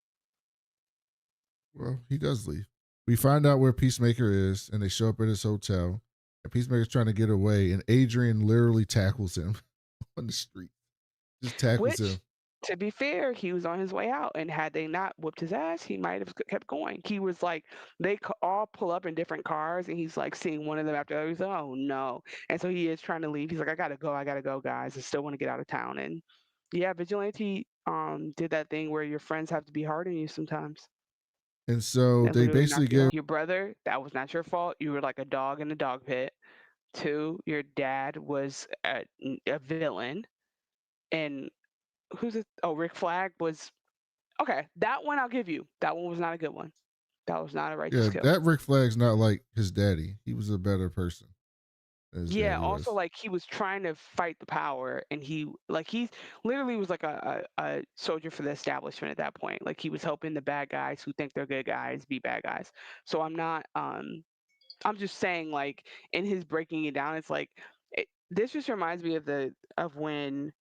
Well, he does leave. We find out where Peacemaker is, and they show up at his hotel. And Peacemaker's trying to get away, and Adrian literally tackles him on the street. Just tackles Which, him. to be fair, he was on his way out, and had they not whooped his ass, he might have kept going. He was like, all pull up in different cars, and he's like seeing one of them after the other. He's like, oh no, and so he is trying to leave. He's like, I gotta go, guys. I still want to get out of town. And yeah, Vigilante did that thing where your friends have to be hard on you sometimes. And so And they literally knock basically you give out. Your brother, that was not your fault. You were like a dog in a dog pit. Two, your dad was a villain, and who's it? Oh, Rick Flag was okay. That one I'll give you. That one was not a good one. That was not a righteous yeah, kill. that Rick Flag's not like his daddy. He was a better person than his Yeah. daddy Also, was. like he was trying to fight the power, and he's literally was like a soldier for the establishment at that point. Like he was helping the bad guys who think they're good guys be bad guys. So I'm not. I'm just saying, like in his breaking it down, it's like this just reminds me of when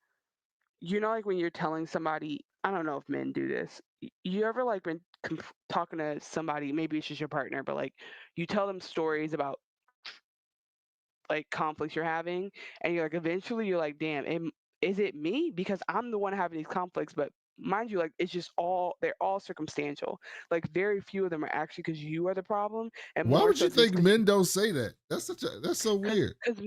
like when you're telling somebody. I don't know if men do this. You ever like been talking to somebody, maybe it's just your partner, but like you tell them stories about like conflicts you're having, and you're like eventually you're like, damn, is it me because I'm the one having these conflicts? But mind you, like it's just they're all circumstantial. Like very few of them are actually because you are the problem, and Why more would so you just think men don't say that? That's so weird. because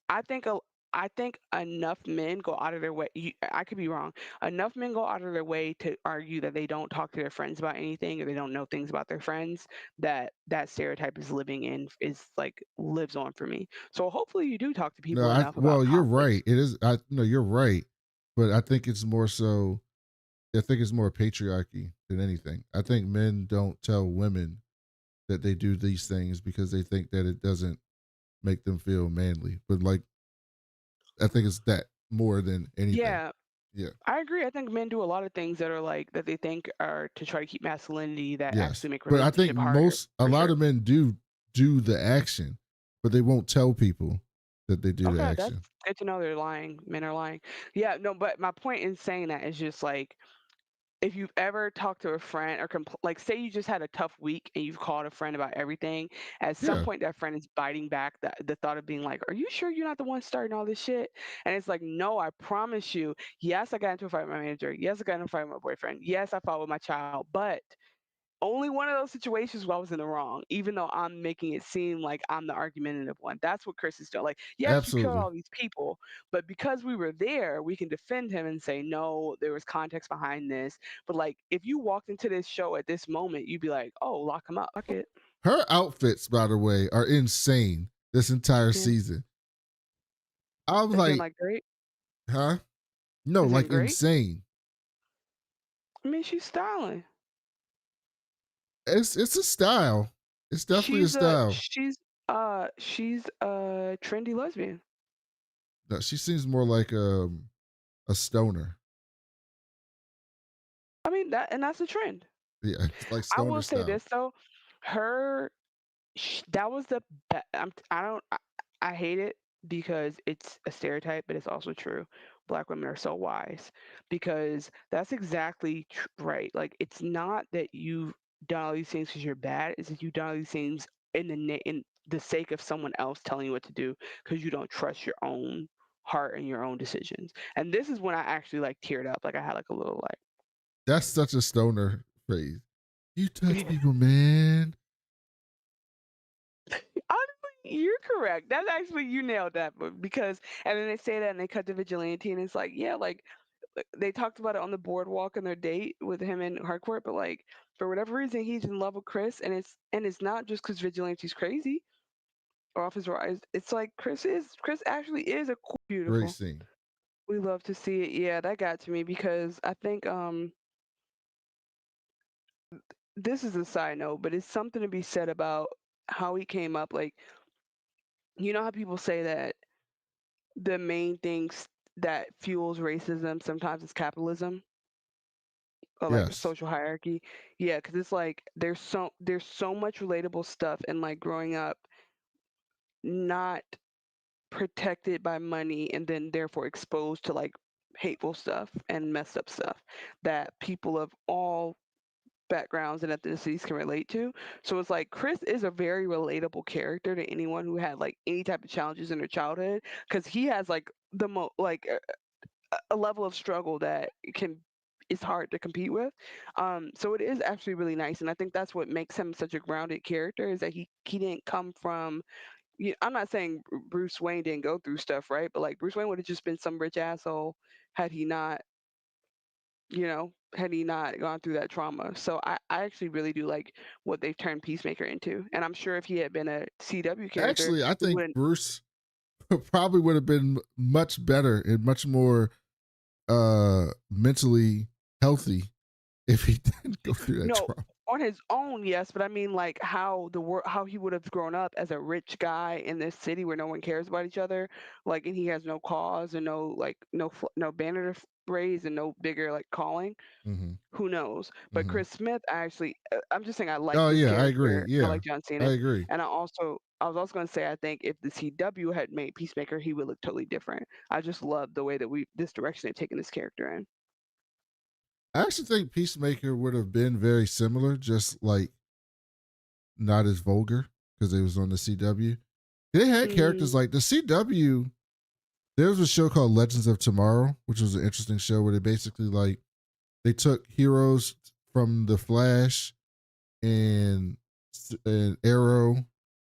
I think I think enough men go out of their way. I could be wrong. Enough men go out of their way to argue that they don't talk to their friends about anything or they don't know things about their friends. That stereotype is living in is like lives on for me. So hopefully you do talk to No, people enough about you're right. conflicts. It is. I no, you're right. But I think it's more so. I think it's more patriarchy than anything. I think men don't tell women that they do these things because they think that it doesn't make them feel manly. But like, I think it's that more than anything. Yeah, Yeah. I agree. I think men do a lot of things that are like that they think are to try to keep masculinity that Yes. actually make But I think relationship harder a for lot sure. of men do the action, but they won't tell people that they do the Okay, that's action. good to know they're lying. Men are lying. Yeah, no, but my point in saying that is just like if you've ever talked to a friend or like say you just had a tough week and you've called a friend about everything, at some Yeah, point that friend is biting back the thought of being like, are you sure you're not the one starting all this shit? And it's like, no, I promise you, yes, I got into a fight with my manager, yes, I got into a fight with my boyfriend, yes, I fought with my child, but only one of those situations where I was in the wrong, even though I'm making it seem like I'm the argumentative one. That's what Chris is doing. Like, yes, you killed absolutely. all these people, but because we were there, we can defend him and say, no, there was context behind this. But like, if you walked into this show at this moment, you'd be like, oh, lock him up. Fuck it. Her outfits, by the way, are insane this entire Yeah. season. I'm As in, like, like, great. huh? No, As in, like great. insane. I mean, she's styling. It's a style. It's definitely a She's style. she's a trendy lesbian. No, she seems more like a stoner. I mean that's a trend. Yeah, it's like I stoner will say style. this though, her that was the I don't I hate it because it's a stereotype, but it's also true. Black women are so wise because that's exactly right. Like it's not that you've done all these things because you're bad; it's that you've done all these things in the sake of someone else telling you what to do because you don't trust your own heart and your own decisions. And this is when I actually like teared up. Like I had like a little That's such a stoner phrase. You touch like. people, man. Honestly, you're correct. That's actually you nailed that because and then they say that and they cut to vigilante and it's like yeah like, they talked about it on the boardwalk on their date with him and Harcourt, but like for whatever reason he's in love with Chris and it's not just because vigilante's crazy or off his rise. It's like Chris actually is a cool, Great beautiful. scene. We love to see it. Yeah, that got to me because I think this is a side note, but it's something to be said about how he came up. Like you know how people say that the main things that fuels racism sometimes is capitalism or like Yes. social hierarchy. Yeah, because it's like there's so much relatable stuff and like growing up not protected by money and then therefore exposed to like hateful stuff and messed up stuff that people of all backgrounds and ethnicities can relate to. So it's like Chris is a very relatable character to anyone who had like any type of challenges in their childhood because he has like the most like a level of struggle that can is hard to compete with. So it is actually really nice, and I think that's what makes him such a grounded character is that he didn't come from. I'm not saying Bruce Wayne didn't go through stuff, right? But like Bruce Wayne would have just been some rich asshole had he not, had he not gone through that trauma. So I actually really do like what they've turned Peacemaker into, and I'm sure if he had been a CW character, Actually, I we think wouldn't. Bruce probably would have been much better and much more mentally healthy if he didn't go through that No, trauma. on his own, yes, but I mean, like how how he would have grown up as a rich guy in this city where no one cares about each other, like, and he has no cause and no like no banner to raise and no bigger like calling. Mm-hmm. Who knows? But Mm-hmm. Chris Smith, I'm just saying I like Oh this yeah, I agree. character. I Yeah, like John I Cena, agree. and I was also going to say I think if the CW had made Peacemaker, he would look totally different. I just love the way that this direction they've taken this character in. I actually think Peacemaker would have been very similar, just like not as vulgar because it was on the CW. They had characters Mm, like the CW. There was a show called Legends of Tomorrow, which was an interesting show where they basically like they took heroes from the Flash and Arrow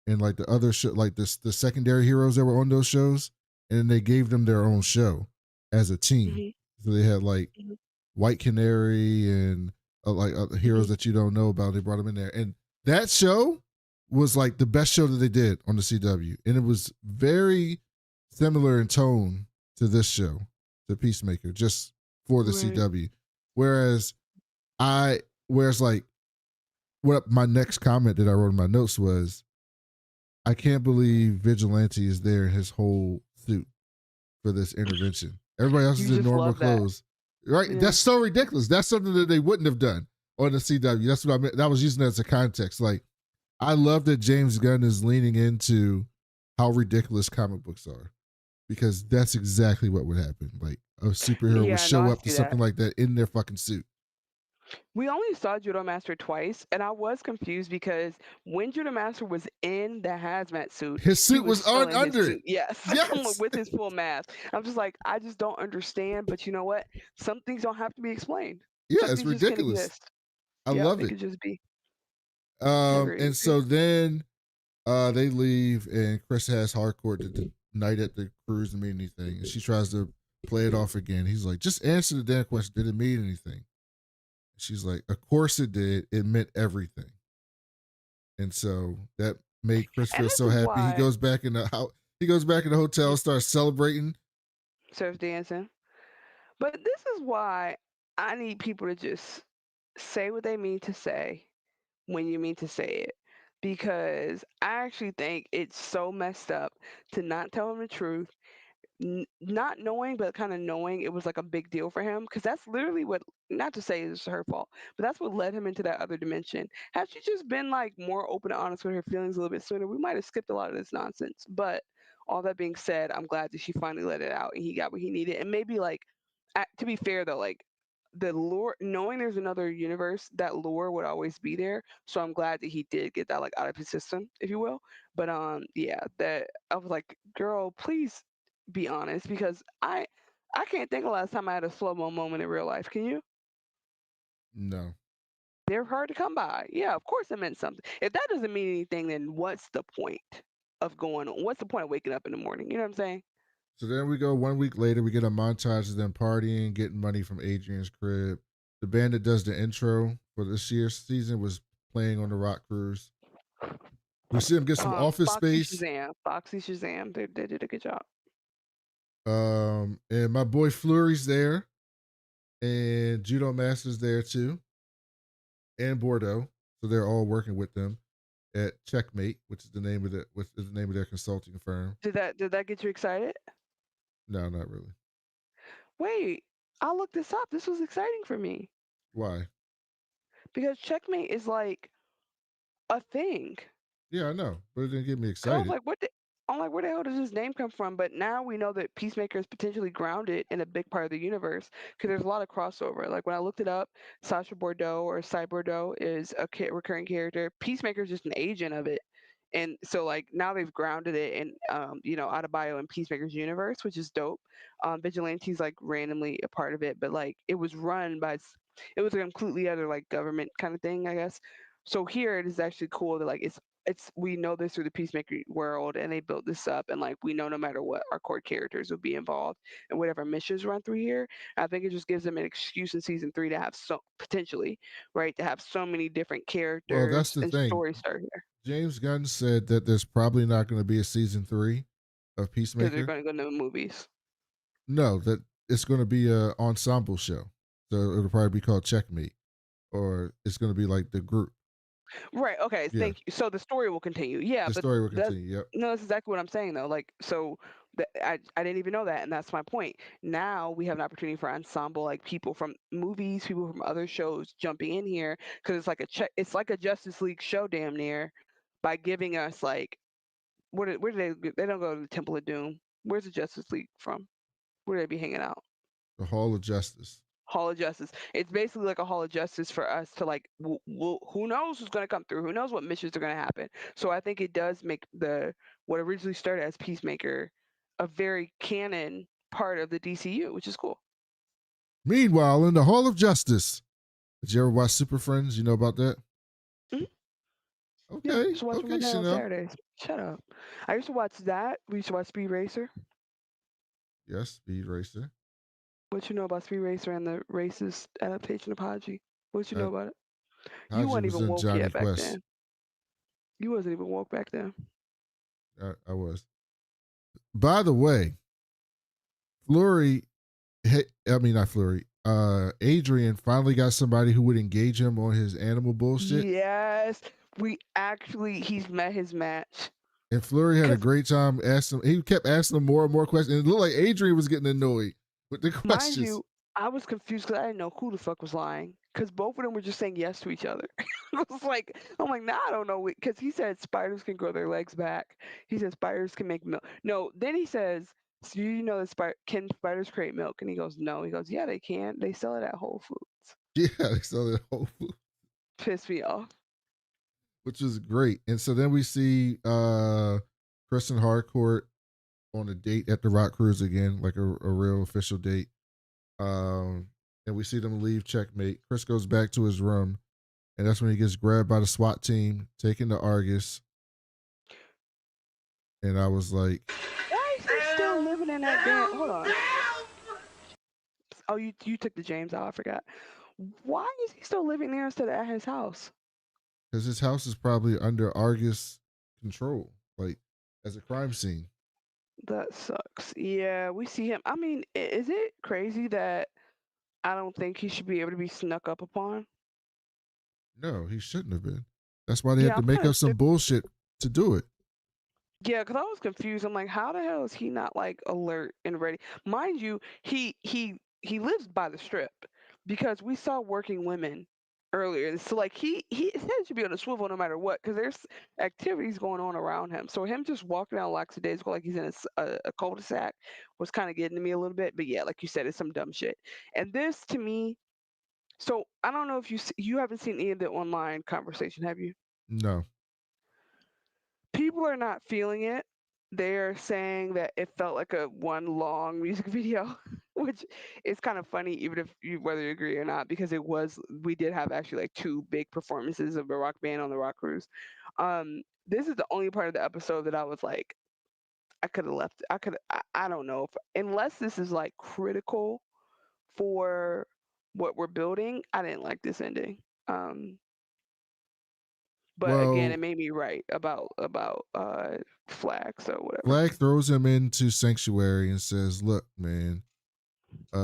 and like the other show, like the secondary heroes that were on those shows, and then they gave them their own show as a team. hmm So they had like hmm White Canary and like hmm heroes that you don't know about. They brought them in there, and that show was like the best show that they did on the CW, and it was very similar in tone to this show, to Peacemaker, just for the Right. CW. Whereas whereas like what my next comment that I wrote in my notes was, I can't believe Vigilante is there in his whole suit for this intervention. Everybody else You is in just normal love that. clothes. Right? Yeah. That's so ridiculous. That's something that they wouldn't have done on the CW. That's what I meant. That was using that as a context. Like, I love that James Gunn is leaning into how ridiculous comic books are, because that's exactly what would happen. Like a superhero would Yeah, no, show I up to see something that. like that in their fucking suit. We only saw Judo Master twice, and I was confused because when Judo Master was in the hazmat suit, His he suit was was still on in his under it. suit. Yes, Yes. with his full mask. I'm just like, I just don't understand. But you know what? Some things don't have to be explained. Yeah, Some it's things just can ridiculous. exist. I Yep, love it it. could just be. And Agreed. so then they leave, and Chris has Harcourt the night at the cruise didn't mean anything, and she tries to play it off again. He's like, just answer the damn question. Did it mean anything? She's like, of course it did. It meant everything. And so that made Chris And feel this so is happy. He why goes back in the house. He goes back in the hotel, starts celebrating. surf dancing. But this is why I need people to just say what they mean to say when you mean to say it. Because I actually think it's so messed up to not tell him the truth, not knowing, but kind of knowing it was like a big deal for him. Because that's literally what, not to say it's her fault, but that's what led him into that other dimension. Had she just been like more open and honest with her feelings a little bit sooner, we might have skipped a lot of this nonsense. But all that being said, I'm glad that she finally let it out and he got what he needed. And maybe like, to be fair though, like the lore, knowing there's another universe, that lore would always be there. So I'm glad that he did get that like out of his system, if you will. But yeah, that I was like, girl, please be honest, because I can't think of the last time I had a slow mo moment in real life. Can you? No. They're hard to come by. Yeah, of course it meant something. If that doesn't mean anything, then what's the point of going on? What's the point of waking up in the morning? You know what I'm saying? So then we go 1 week later, we get a montage of them partying, getting money from Adrian's crib. The band that does the intro for this year's season was playing on the rock cruise. We see them get some office Foxy space. Shazam. Foxy Shazam. They did a good job. And my boy Fleury's there, and Judo Master's there too, and Bordeaux. So they're all working with them at Checkmate, which is the name of their consulting firm. Did that get you excited? No, not really. Wait, I'll look this up. This was exciting for me Why? because Checkmate is like a thing. Yeah, I know, but it didn't get me Cause I was excited. like, what the? I'm like, where the hell does this name come from? But now we know that Peacemaker is potentially grounded in a big part of the universe because there's a lot of crossover. Like when I looked it up, Sasha Bordeaux or Cy Bordeaux is a recurring character. Peacemaker is just an agent of it. And so like now they've grounded it in Adebayo and Peacemaker's universe, which is dope. Vigilante's like randomly a part of it, but like it was run by it was a completely other like government kind of thing, I guess. So here it is actually cool that like it's we know this through the Peacemaker world, and they built this up, and like we know no matter what, our core characters will be involved in whatever missions run through here. I think it just gives them an excuse in season 3 to have so potentially, right, to have so many different Well, that's characters the and thing. stories start here James Gunn said that there's probably not going to be a season 3 of because they're Peacemaker. going to go into the movies. No, that it's going to be a ensemble show. So it'll probably be called Checkmate, or it's going to be like the group. Right. Okay. Yeah, Thank you. So the story will continue. Yeah, the but story will that continue. Yep. no, that's exactly what I'm saying though. Like so. I didn't even know that, and that's my point. Now we have an opportunity for ensemble, like people from movies, people from other shows jumping in here because it's like it's like a Justice League show, damn near, by giving us like where do they don't go to the Temple of Doom? Where's the Justice League from? Where do they be hanging out? The Hall of Justice. Hall of Justice. It's basically like a Hall of Justice for us to like. Who knows who's going to come through? Who knows what missions are going to happen? So I think it does make the what originally started as Peacemaker a very canon part of the DCU, which is cool. Meanwhile, in the Hall of Justice, did you ever watch Super Friends? You know about that? Mm-hmm. Okay, Yeah, used to watch okay, them on Chanel. Saturdays. Shut up. I used to watch that. We used to watch Speed Racer. Yes, Speed Racer. What you know about Speed Racer and the racist adaptation of Haji? What you know about it? You Haji weren't was even in woke Johnny yet back Quest. then. You wasn't even woke back then. I was. By the way, Fleury, not Fleury. Adrian finally got somebody who would engage him on his animal bullshit. Yes, he's met his match. And Fleury had a great time asking him. He kept asking him more and more questions. It looked like Adrian was getting annoyed with the questions. Mind you, I was confused because I didn't know who the fuck was lying. because both of them were just saying yes to each other. I was like, I'm like, nah, I don't know, because he said spiders can grow their legs back. He said spiders can make milk. No, then he says, so you know that can spiders create milk? And he goes, no. He goes, yeah, they can. They sell it at Whole Foods. Yeah, they sell it at Whole Foods, Pissed me off. which is great. And so then we see Chris and Harcourt on a date at the Rock Cruise again, like a real official date. Um, and we see them leave checkmate. Chris goes back to his room, and that's when he gets grabbed by the SWAT team, taken to Argus. And I was like, Why is he still living in that damn? Hold on. Oh, you took the James out. I forgot. Why is he still living there instead of at his house? because his house is probably under Argus control, like as a crime scene. That sucks. Yeah, we see him. I mean, is it crazy that I don't think he should be able to be snuck up upon? No, he shouldn't have been. That's why they had Yeah, to I'm make kind up of some bullshit to do it. Yeah, because I was confused. I'm like, how the hell is he not like alert and ready? Mind you, he lives by the strip because we saw working women earlier. So like he his head should be on a swivel no matter what because there's activities going on around him. So him just walking down lackadaisical like he's in a cul-de-sac was kind of getting to me a little bit. But yeah, like you said, it's some dumb shit. And this to me, so I don't know if you haven't seen any of the online conversation, have you? No. People are not feeling it. They're saying that it felt like a one long music video, which is kind of funny, even if you whether you agree or not, because we did have actually like two big performances of a rock band on the Rock Cruise. This is the only part of the episode that I was like, I could have left. I don't know if unless this is like critical for what we're building. I didn't like this ending. Um, but again, it Well, made me right about Flag, so whatever. Flag throws him into Sanctuary and says, "Look, man,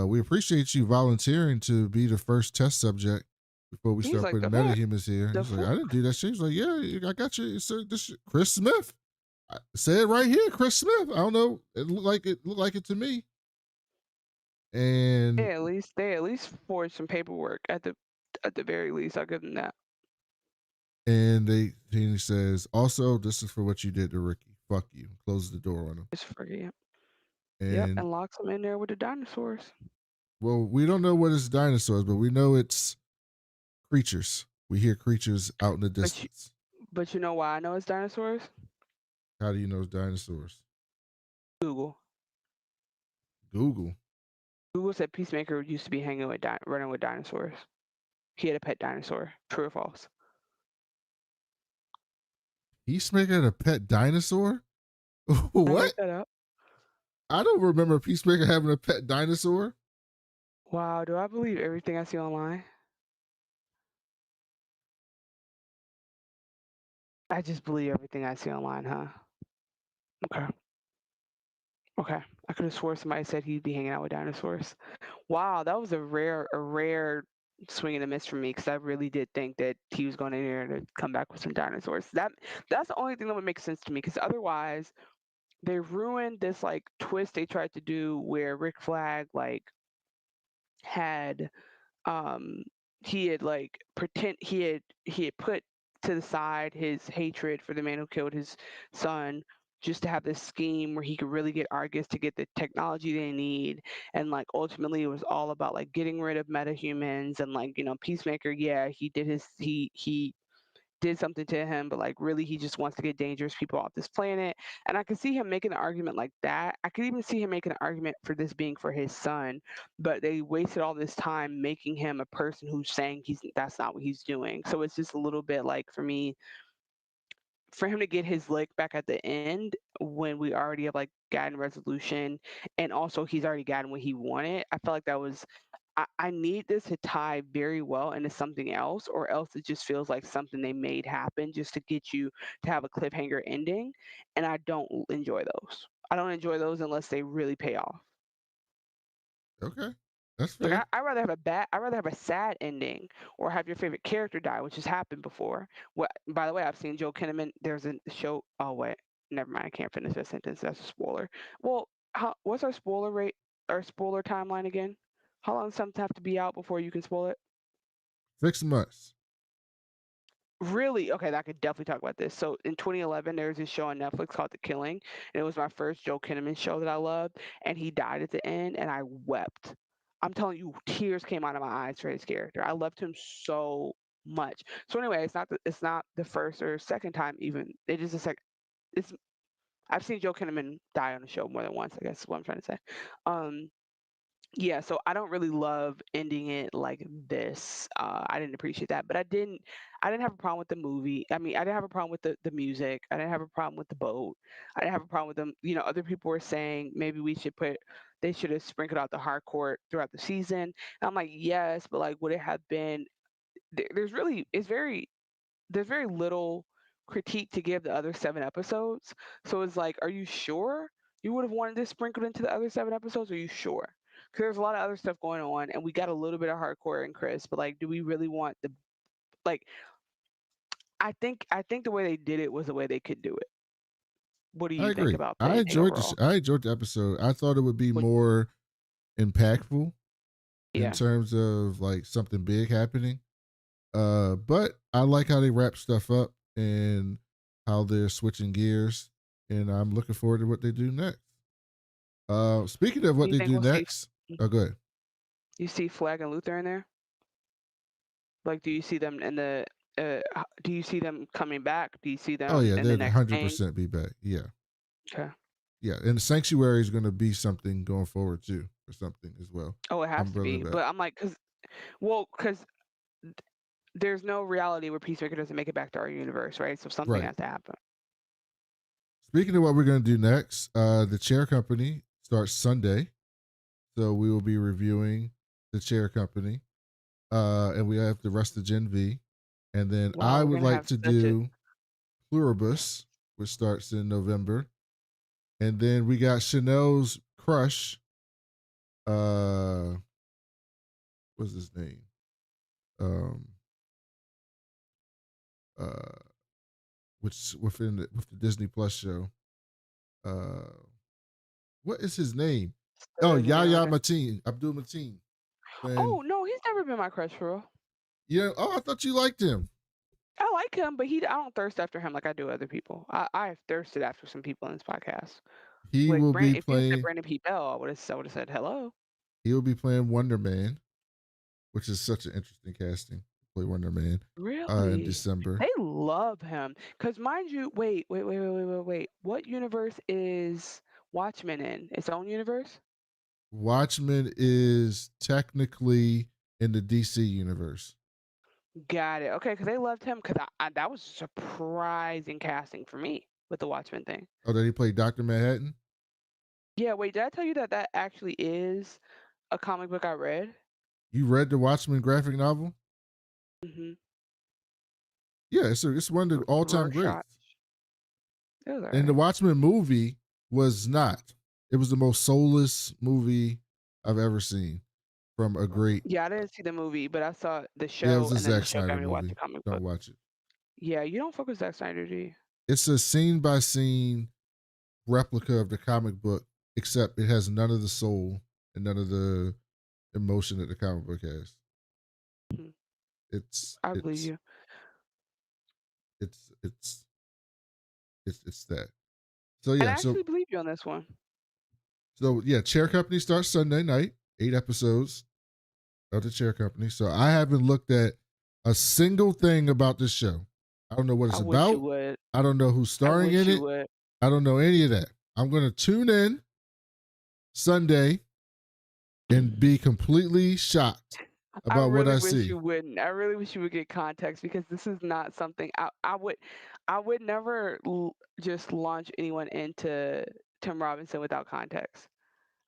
we appreciate you volunteering to be the first test subject before we He's start like, putting the fuck? metahumans here." The He's like, fuck? "I didn't do that shit." He's like, "Yeah, I got you." It's this Chris Smith. I say it right here, Chris Smith. I don't know. It looked like it to me. And They at least forged some paperwork at the very least. I'll give them that. he says, "Also, this is for what you did to Ricky. Fuck you." Closes the door on him. Just forget. Yep, And and locks them in there with the dinosaurs. well, we don't know what is dinosaurs, but we know it's creatures. We hear creatures out in the But you, distance. but you know why I know it's dinosaurs? How do you know it's dinosaurs? Google. Google. Google said Peacemaker used to be running with dinosaurs. He had a pet dinosaur. True or false? Peacemaker had a pet dinosaur? I What? looked that up. I don't remember Peacemaker having a pet dinosaur. Wow, do I believe everything I see online? I just believe everything I see online, huh? Okay. Okay. I could have swore somebody said he'd be hanging out with dinosaurs. Wow, that was a rare swing and a miss for me because I really did think that he was going in there to come back with some dinosaurs. That's the only thing that would make sense to me because otherwise they ruined this like twist they tried to do where Rick Flag like had um he had like he had put to the side his hatred for the man who killed his son just to have this scheme where he could really get Argus to get the technology they need, and like ultimately it was all about like getting rid of metahumans and like Peacemaker, yeah, he did his he did something to him, but like really he just wants to get dangerous people off this planet. And I could see him making an argument like that. I could even see him making an argument for this being for his son, but they wasted all this time making him a person who's saying that's not what he's doing. So it's just a little bit like for me, for him to get his lick back at the end when we already have like gotten resolution and also he's already gotten what he wanted. I felt like that was I need this to tie very well into something else, or else it just feels like something they made happen just to get you to have a cliffhanger ending. And I don't enjoy those. I don't enjoy those unless they really pay off. Okay. That's Like fair. I'd rather have a sad ending or have your favorite character die, which has happened before. What by the way, I've seen Joe Kinnaman. There's a show. Oh wait, never mind. I can't finish that sentence. That's a spoiler. Well, what's our spoiler rate? Our spoiler timeline again? How long does something have to be out before you can spoil it? 6 months. Really? Okay, I could definitely talk about this. So in 2011, there was this show on Netflix called The Killing, and it was my first Joe Kinnaman show that I loved, and he died at the end, and I wept. I'm telling you, tears came out of my eyes for his character. I loved him so much. So anyway, it's not the first or second time even. It is just like it's. I've seen Joe Kinnaman die on the show more than once. I guess is what I'm trying to say. Um, yeah, so I don't really love ending it like this. I didn't appreciate that, but I didn't have a problem with the movie. I mean, I didn't have a problem with the music. I didn't have a problem with the boat. I didn't have a problem with them. You know, other people were saying maybe they should have sprinkled out the hardcore throughout the season. And I'm like, yes, but like, would it have been? There's very little critique to give the other 7 episodes. So it's like, are you sure you would have wanted this sprinkled into the other 7 episodes? Are you sure? Because there's a lot of other stuff going on, and we got a little bit of hardcore and Chris, but like, do we really want the like? I think the way they did it was the way they could do it. What do I you think agree. about the ending overall? I enjoyed the episode. I thought it would be What, more impactful in yeah, terms of like something big happening. But I like how they wrap stuff up and how they're switching gears, and I'm looking forward to what they do next. Speaking of do what you they think do we'll see? next, oh, go ahead. You see Flag and Luther in there? Like, do you see them in the? Do you see them coming back? Do you see Oh them yeah, in the they'd next game? 100% be back. Yeah, Okay. yeah, and the sanctuary is going to be something going forward too, or something as well. Oh, it has to Umbrella be. back, But I'm like, because there's no reality where Peacemaker doesn't make it back to our universe, right? So something right? has to happen. Speaking of what we're going to do next, the Chair Company starts Sunday, so we will be reviewing the Chair Company, and we have the rest of Gen V, and then Wow, I we're would gonna like have to such a do Pluribus, which starts in November, and then we got Chanel's crush. What's his name? Um, uh, which with the Disney Plus show. Uh, what is his name? still Oh, doesn't know. Yahya Mateen, Abdul Mateen. And Oh no, he's never been my crush for real. yeah, oh, I thought you liked him. I like him, but I don't thirst after him like I do other people. I have thirsted after some people in this podcast. He Like will be Brandon, if you said playing. Brandon P. Bell, I would have said hello. He will be playing Wonder Man, which is such an interesting casting. Play Wonder Man in Really? December. They love him. Cause mind you, wait. What universe is Watchmen in? Its own universe? Watchmen is technically in the DC universe. Got it. Okay, because they loved him. Because that was surprising casting for me with the Watchmen thing. Oh, that he played Dr. Manhattan? Yeah, wait, did I tell you that that actually is a comic book I read? You read the Watchmen graphic novel? Mm-hmm. Yeah, it's one of the all time greats. Rorschach. It was And the alright. Watchmen movie was not. It was the most soulless movie I've ever seen from a great. Yeah, I didn't see the movie, but I saw the Yeah, it was show, a and then the Zack show got Snyder me to watch the movie. comic Don't book. watch it. Yeah, you don't fuck with Zack Snyder, do you? It's a scene by scene replica of the comic book, except it has none of the soul and none of the emotion that the comic book has. Hmm. It's I believe it's you. it's it's it's that. So And I yeah, actually believe you on this one. Chair Company starts Sunday night, 8 episodes of the Chair Company. So I haven't looked at a single thing about this show. I don't know what it's I wish you about. would. I don't know who's I starring wish in you it. would. I don't know any of that. I'm gonna tune in Sunday and be completely shocked I about what really I wish see. you wouldn't. I really wish you would get context because this is not something I would never just launch anyone into Tim Robinson without context.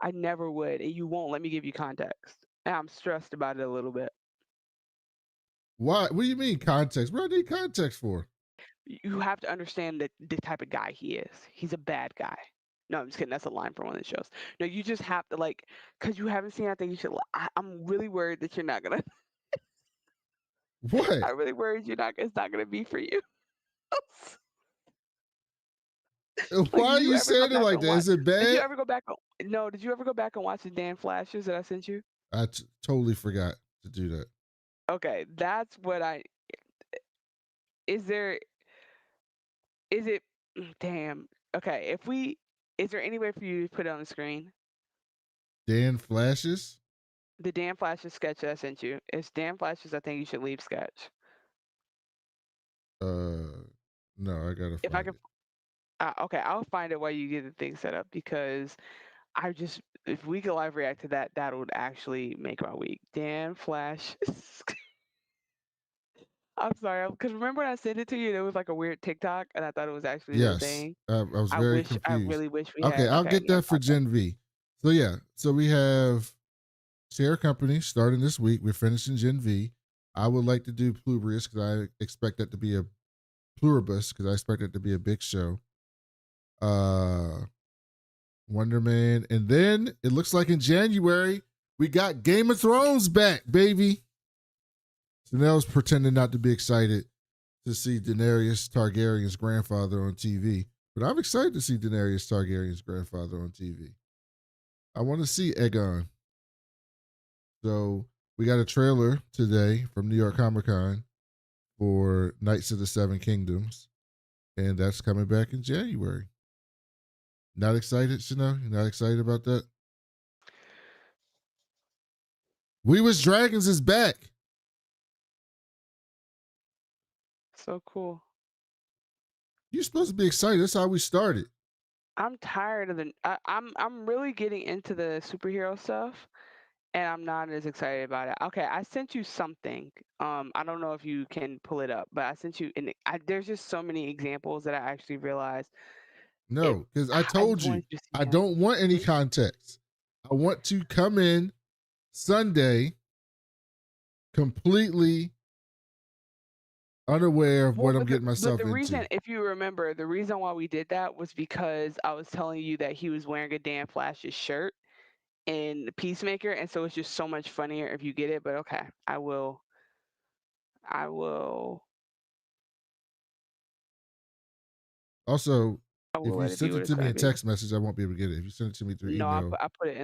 I never would, and you won't let me give you context. And I'm stressed about it a little bit. Why? What do you mean context? What do I need context for? You have to understand that the type of guy he is. He's a bad guy. No, I'm just kidding. That's a line from one of the shows. No, you just have to like, cause you haven't seen. I think you should. I'm really worried that you're not gonna. What? I'm really worried you're not. It's not gonna be for you. Like, Why are you saying it like that? Is it Did you bad? ever go back? No, did you ever go back and watch the Dan Flashes that I sent you? I totally forgot to do that. Okay, that's what I. Is there? Is it? Damn. Okay, is there any way for you to put it on the screen? Dan Flashes. The Dan Flashes sketch that I sent you. It's Dan Flashes. I think you should leave sketch. No, I gotta If I find can, it. okay, I'll find it while you get the thing set up because if we could live react to that, that would actually make my week. Dan Flash. I'm sorry, because remember when I sent it to you, it was like a weird TikTok, and I thought it was actually the Yes, thing. I was very I confused. really wish we Okay, had. I'll Okay, get yeah, that for Gen V. So yeah, so we have Share Company starting this week. We're finishing Gen V. I would like to do Pluribus because I expect that to be a Pluribus because I expect it to be a big show. Wonder Man, and then it looks like in January we got Game of Thrones back, baby. Chanel's pretending not to be excited to see Daenerys Targaryen's grandfather on TV, but I'm excited to see Daenerys Targaryen's grandfather on TV. I want to see Aegon. So we got a trailer today from New York Comic Con for Knights of the Seven Kingdoms, and that's coming back in January. Not excited, Chanel? You're not excited about that? We Was Dragons is back. so cool. You're supposed to be excited. That's how we started. I'm tired of I'm really getting into the superhero stuff, and I'm not as excited about it. Okay, I sent you something. I don't know if you can pull it up, but I sent you, and there's just so many examples that I actually realized. No, because I I told just you wanted you to see I them. don't want any context. I want to come in Sunday completely unaware of Well, what I'm getting but myself the reason, into. if you remember, the reason why we did that was because I was telling you that he was wearing a Dan Flash's shirt in Peacemaker, and so it's just so much funnier if you get it. But okay, I will. Also, I if will you let it be send what it it's to me gonna in be. text message, I won't be able to get it. If you send it to me through No, email, I put it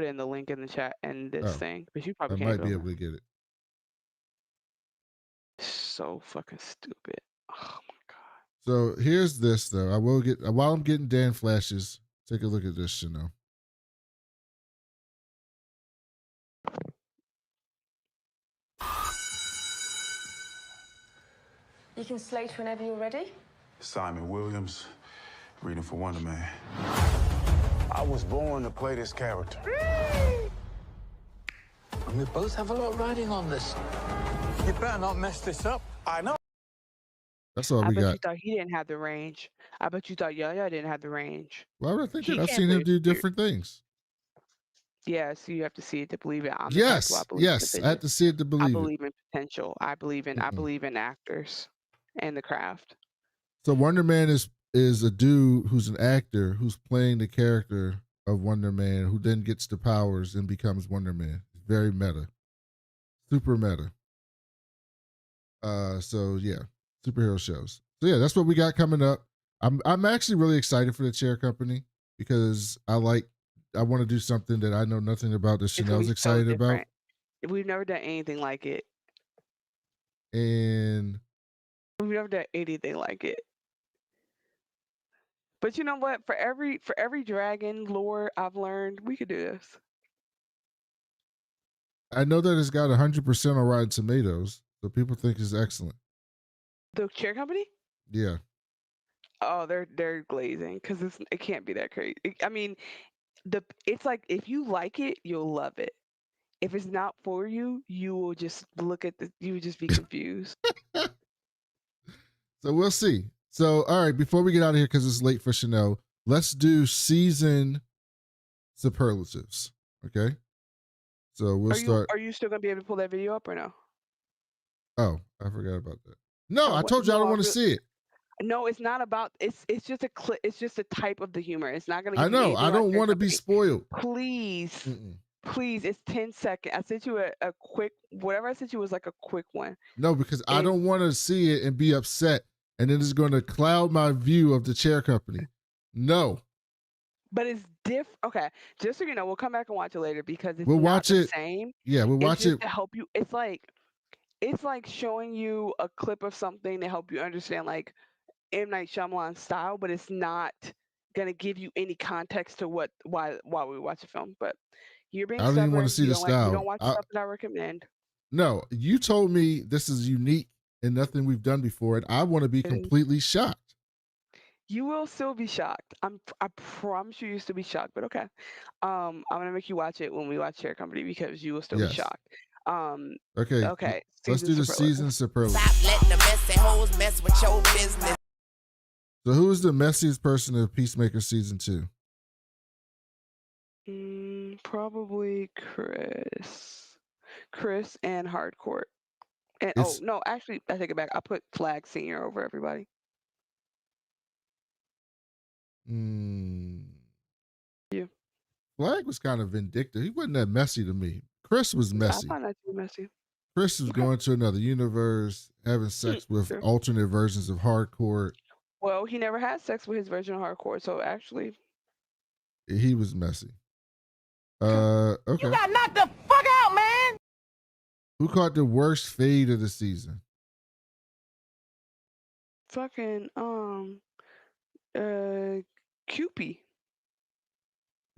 in the link in the chat and this oh, thing, but you I probably can't might go be over. able to get it. So fucking stupid. Oh my god. So here's this though. I will get while I'm getting Dan Flashes. Take a look at this, Chanel. You can slate whenever you're ready. Simon Williams, reading for Wonder Man. I was born to play this character. And we both have a lot riding on this. You better not mess this up. I know. That's all I we bet got. you thought he didn't have the range. I bet you thought Yaya didn't have the range. Why would I think He that? I've can't seen him play. do different things. Yeah, so you have to see it to believe it. I'm the type who I Yes, believe in yes. the I vision. have to see it to I believe it. believe in potential. I believe in actors and the craft. So Wonder Man is a dude who's an actor who's playing the character of Wonder Man, who then gets the powers and becomes Wonder Man. Very meta, super meta. So yeah, superhero shows. So yeah, that's what we got coming up. I'm actually really excited for the Chair Company because I want to do something that I know nothing about that It's gonna Chanel's be so excited about. different. We've never done anything like it. And We've never done anything like it. But you know what? For every dragon lore I've learned, we could do this. I know that it's got 100% on Rotten Tomatoes, so people think it's excellent. The Chair Company? Yeah. Oh, they're glazing because it can't be that crazy. I mean, it's like if you like it, you'll love it. If it's not for you, you will just you will just be confused. So we'll see. So, all right, before we get out of here, because it's late for Chanel, let's do season superlatives. Okay. So we'll start. Are you still gonna be able to pull that video up or no? Oh, I forgot about that. No, Oh, I told you I no, don't want to see it. No, it's not about. It's just a clip. It's just a type of the humor. It's not gonna I give you know. anything I like don't Chair want to be Company. spoiled. Please. Mm-mm. Please, it's 10 seconds. I sent you a quick, whatever I sent you was like a quick one. No, because I don't want to see it and be upset, and then it's going to cloud my view of the Chair Company. No. But it's different. Okay, just so you know, we'll come back and watch it later because it's We'll not watch the it. same. Yeah, we'll watch It's just it. to help you. It's like it's like showing you a clip of something to help you understand like M. Night Shyamalan's style, but it's not gonna give you any context to why we watch a film. But you're being I don't even want to stubborn. see the You don't style. watch stuff that I recommend. No, you told me this is unique and nothing we've done before, and I want to be completely shocked. You will still be shocked. I promise you'll still be shocked. But okay, I'm gonna make you watch it when we watch Share Company because you will still be Yes. shocked. Okay. Okay. Let's do the season superlative. Stop letting the messy hoes mess with your business. So who is the messiest person of Peacemaker season 2? Probably Chris and Hardcourt. And It's- no, actually, I take it back. I put Flag Senior over everybody. You. Flag was kind of vindictive. He wasn't that messy to me. Chris was messy. I find that too messy. Chris was going to another universe, having sex with alternate versions of Hardcourt. Well, he never had sex with his version of Hardcourt, so actually, he was messy. Okay. You got knocked the fuck out, man. Who caught the worst fade of the season? fucking Cupid.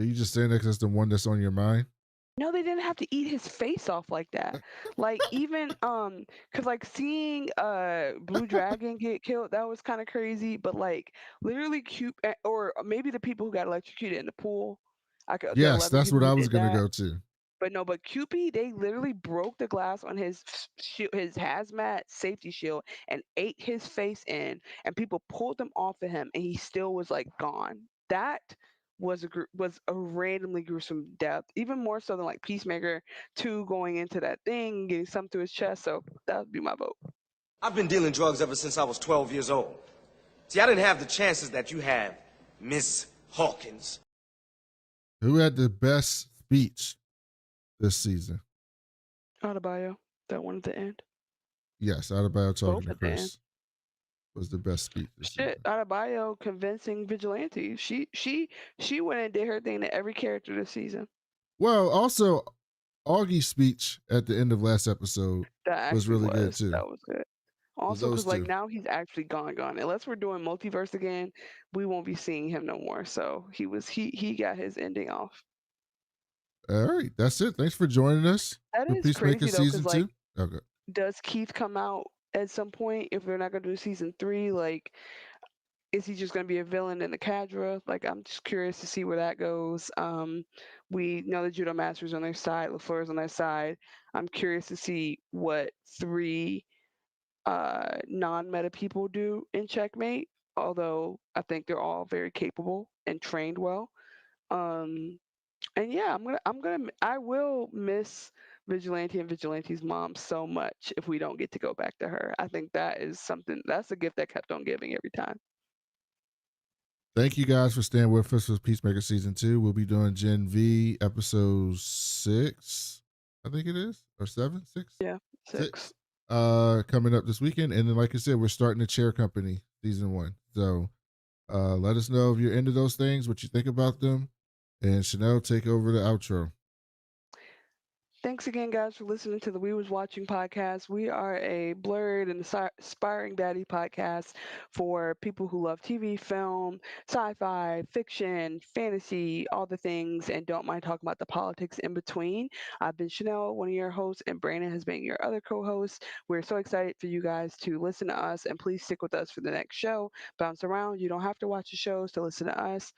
Are you just saying that because that's the one that's on your mind? No, they didn't have to eat his face off like that. Like even cause like seeing Blue Dragon get killed, that was kind of crazy. But like literally or maybe the people who got electrocuted in the pool. Yes, that's what I was gonna go to. But no, but Cupid, they literally broke the glass on his his hazmat safety shield and ate his face in, and people pulled them off of him, and he still was like gone. That was a randomly gruesome death, even more so than like Peacemaker 2 going into that thing, getting something through his chest. So that would be my vote. I've been dealing drugs ever since I was 12 years old. See, I didn't have the chances that you have, Miss Hawkins. Who had the best speech this season? Adebayo, that one at the end. Yes, Adebayo talking Both to at the end. Chris was the best speech this season. Adebayo convincing Vigilante. She went and did her thing to every character this season. Well, also Augie's speech at the end of last episode was really good too. That was good. Also, because like now he's actually gone. Unless we're doing multiverse again, we won't be seeing him no more. So he got his ending off. All right, that's it. Thanks for joining us. That is Peacemaker crazy though, season 2. like, Okay. does Keith come out at some point if they're not gonna do season 3? Like, is he just gonna be a villain in the Cadra? Like, I'm just curious to see where that goes. We know the Judo Masters on their side, LaFleur's on their side. I'm curious to see what 3 non-meta people do in Checkmate, although I think they're all very capable and trained well. And yeah, I will miss Vigilante and Vigilante's mom so much if we don't get to go back to her. I think that's a gift that kept on giving every time. Thank you guys for staying with us for Peacemaker season 2. We'll be doing Gen V episode 6, I think it is, or 7, 6. Yeah, 6. Coming up this weekend, and then like I said, we're starting the Chair Company season 1. So, let us know if you're into those things, what you think about them, and Chanel, take over the outro. Thanks again, guys, for listening to the We Was Watching podcast. We are a blurred and aspiring baddie podcast for people who love TV, film, sci-fi, fiction, fantasy, all the things, and don't mind talking about the politics in between. I've been Chanel, one of your hosts, and Brandon has been your other co-host. We're so excited for you guys to listen to us, and please stick with us for the next show. Bounce around. You don't have to watch the shows to listen to us.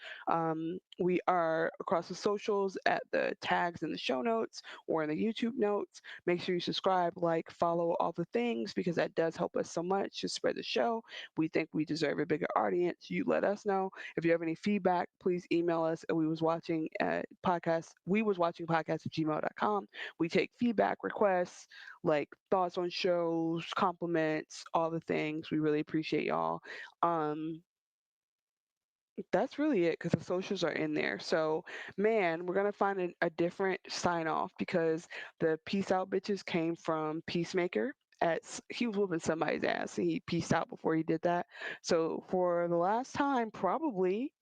We are across the socials at the tags in the show notes or in the YouTube notes. Make sure you subscribe, like, follow all the things because that does help us so much to spread the show. We think we deserve a bigger audience. You let us know. If you have any feedback, please email us at we was watching podcast at gmail.com. We take feedback, requests, like thoughts on shows, compliments, all the things. We really appreciate y'all. That's really it because the socials are in there. So, man, we're gonna find a different sign off because the peace out bitches came from Peacemaker. He was whooping somebody's ass and he peaced out before he did that. So, for the last time, probably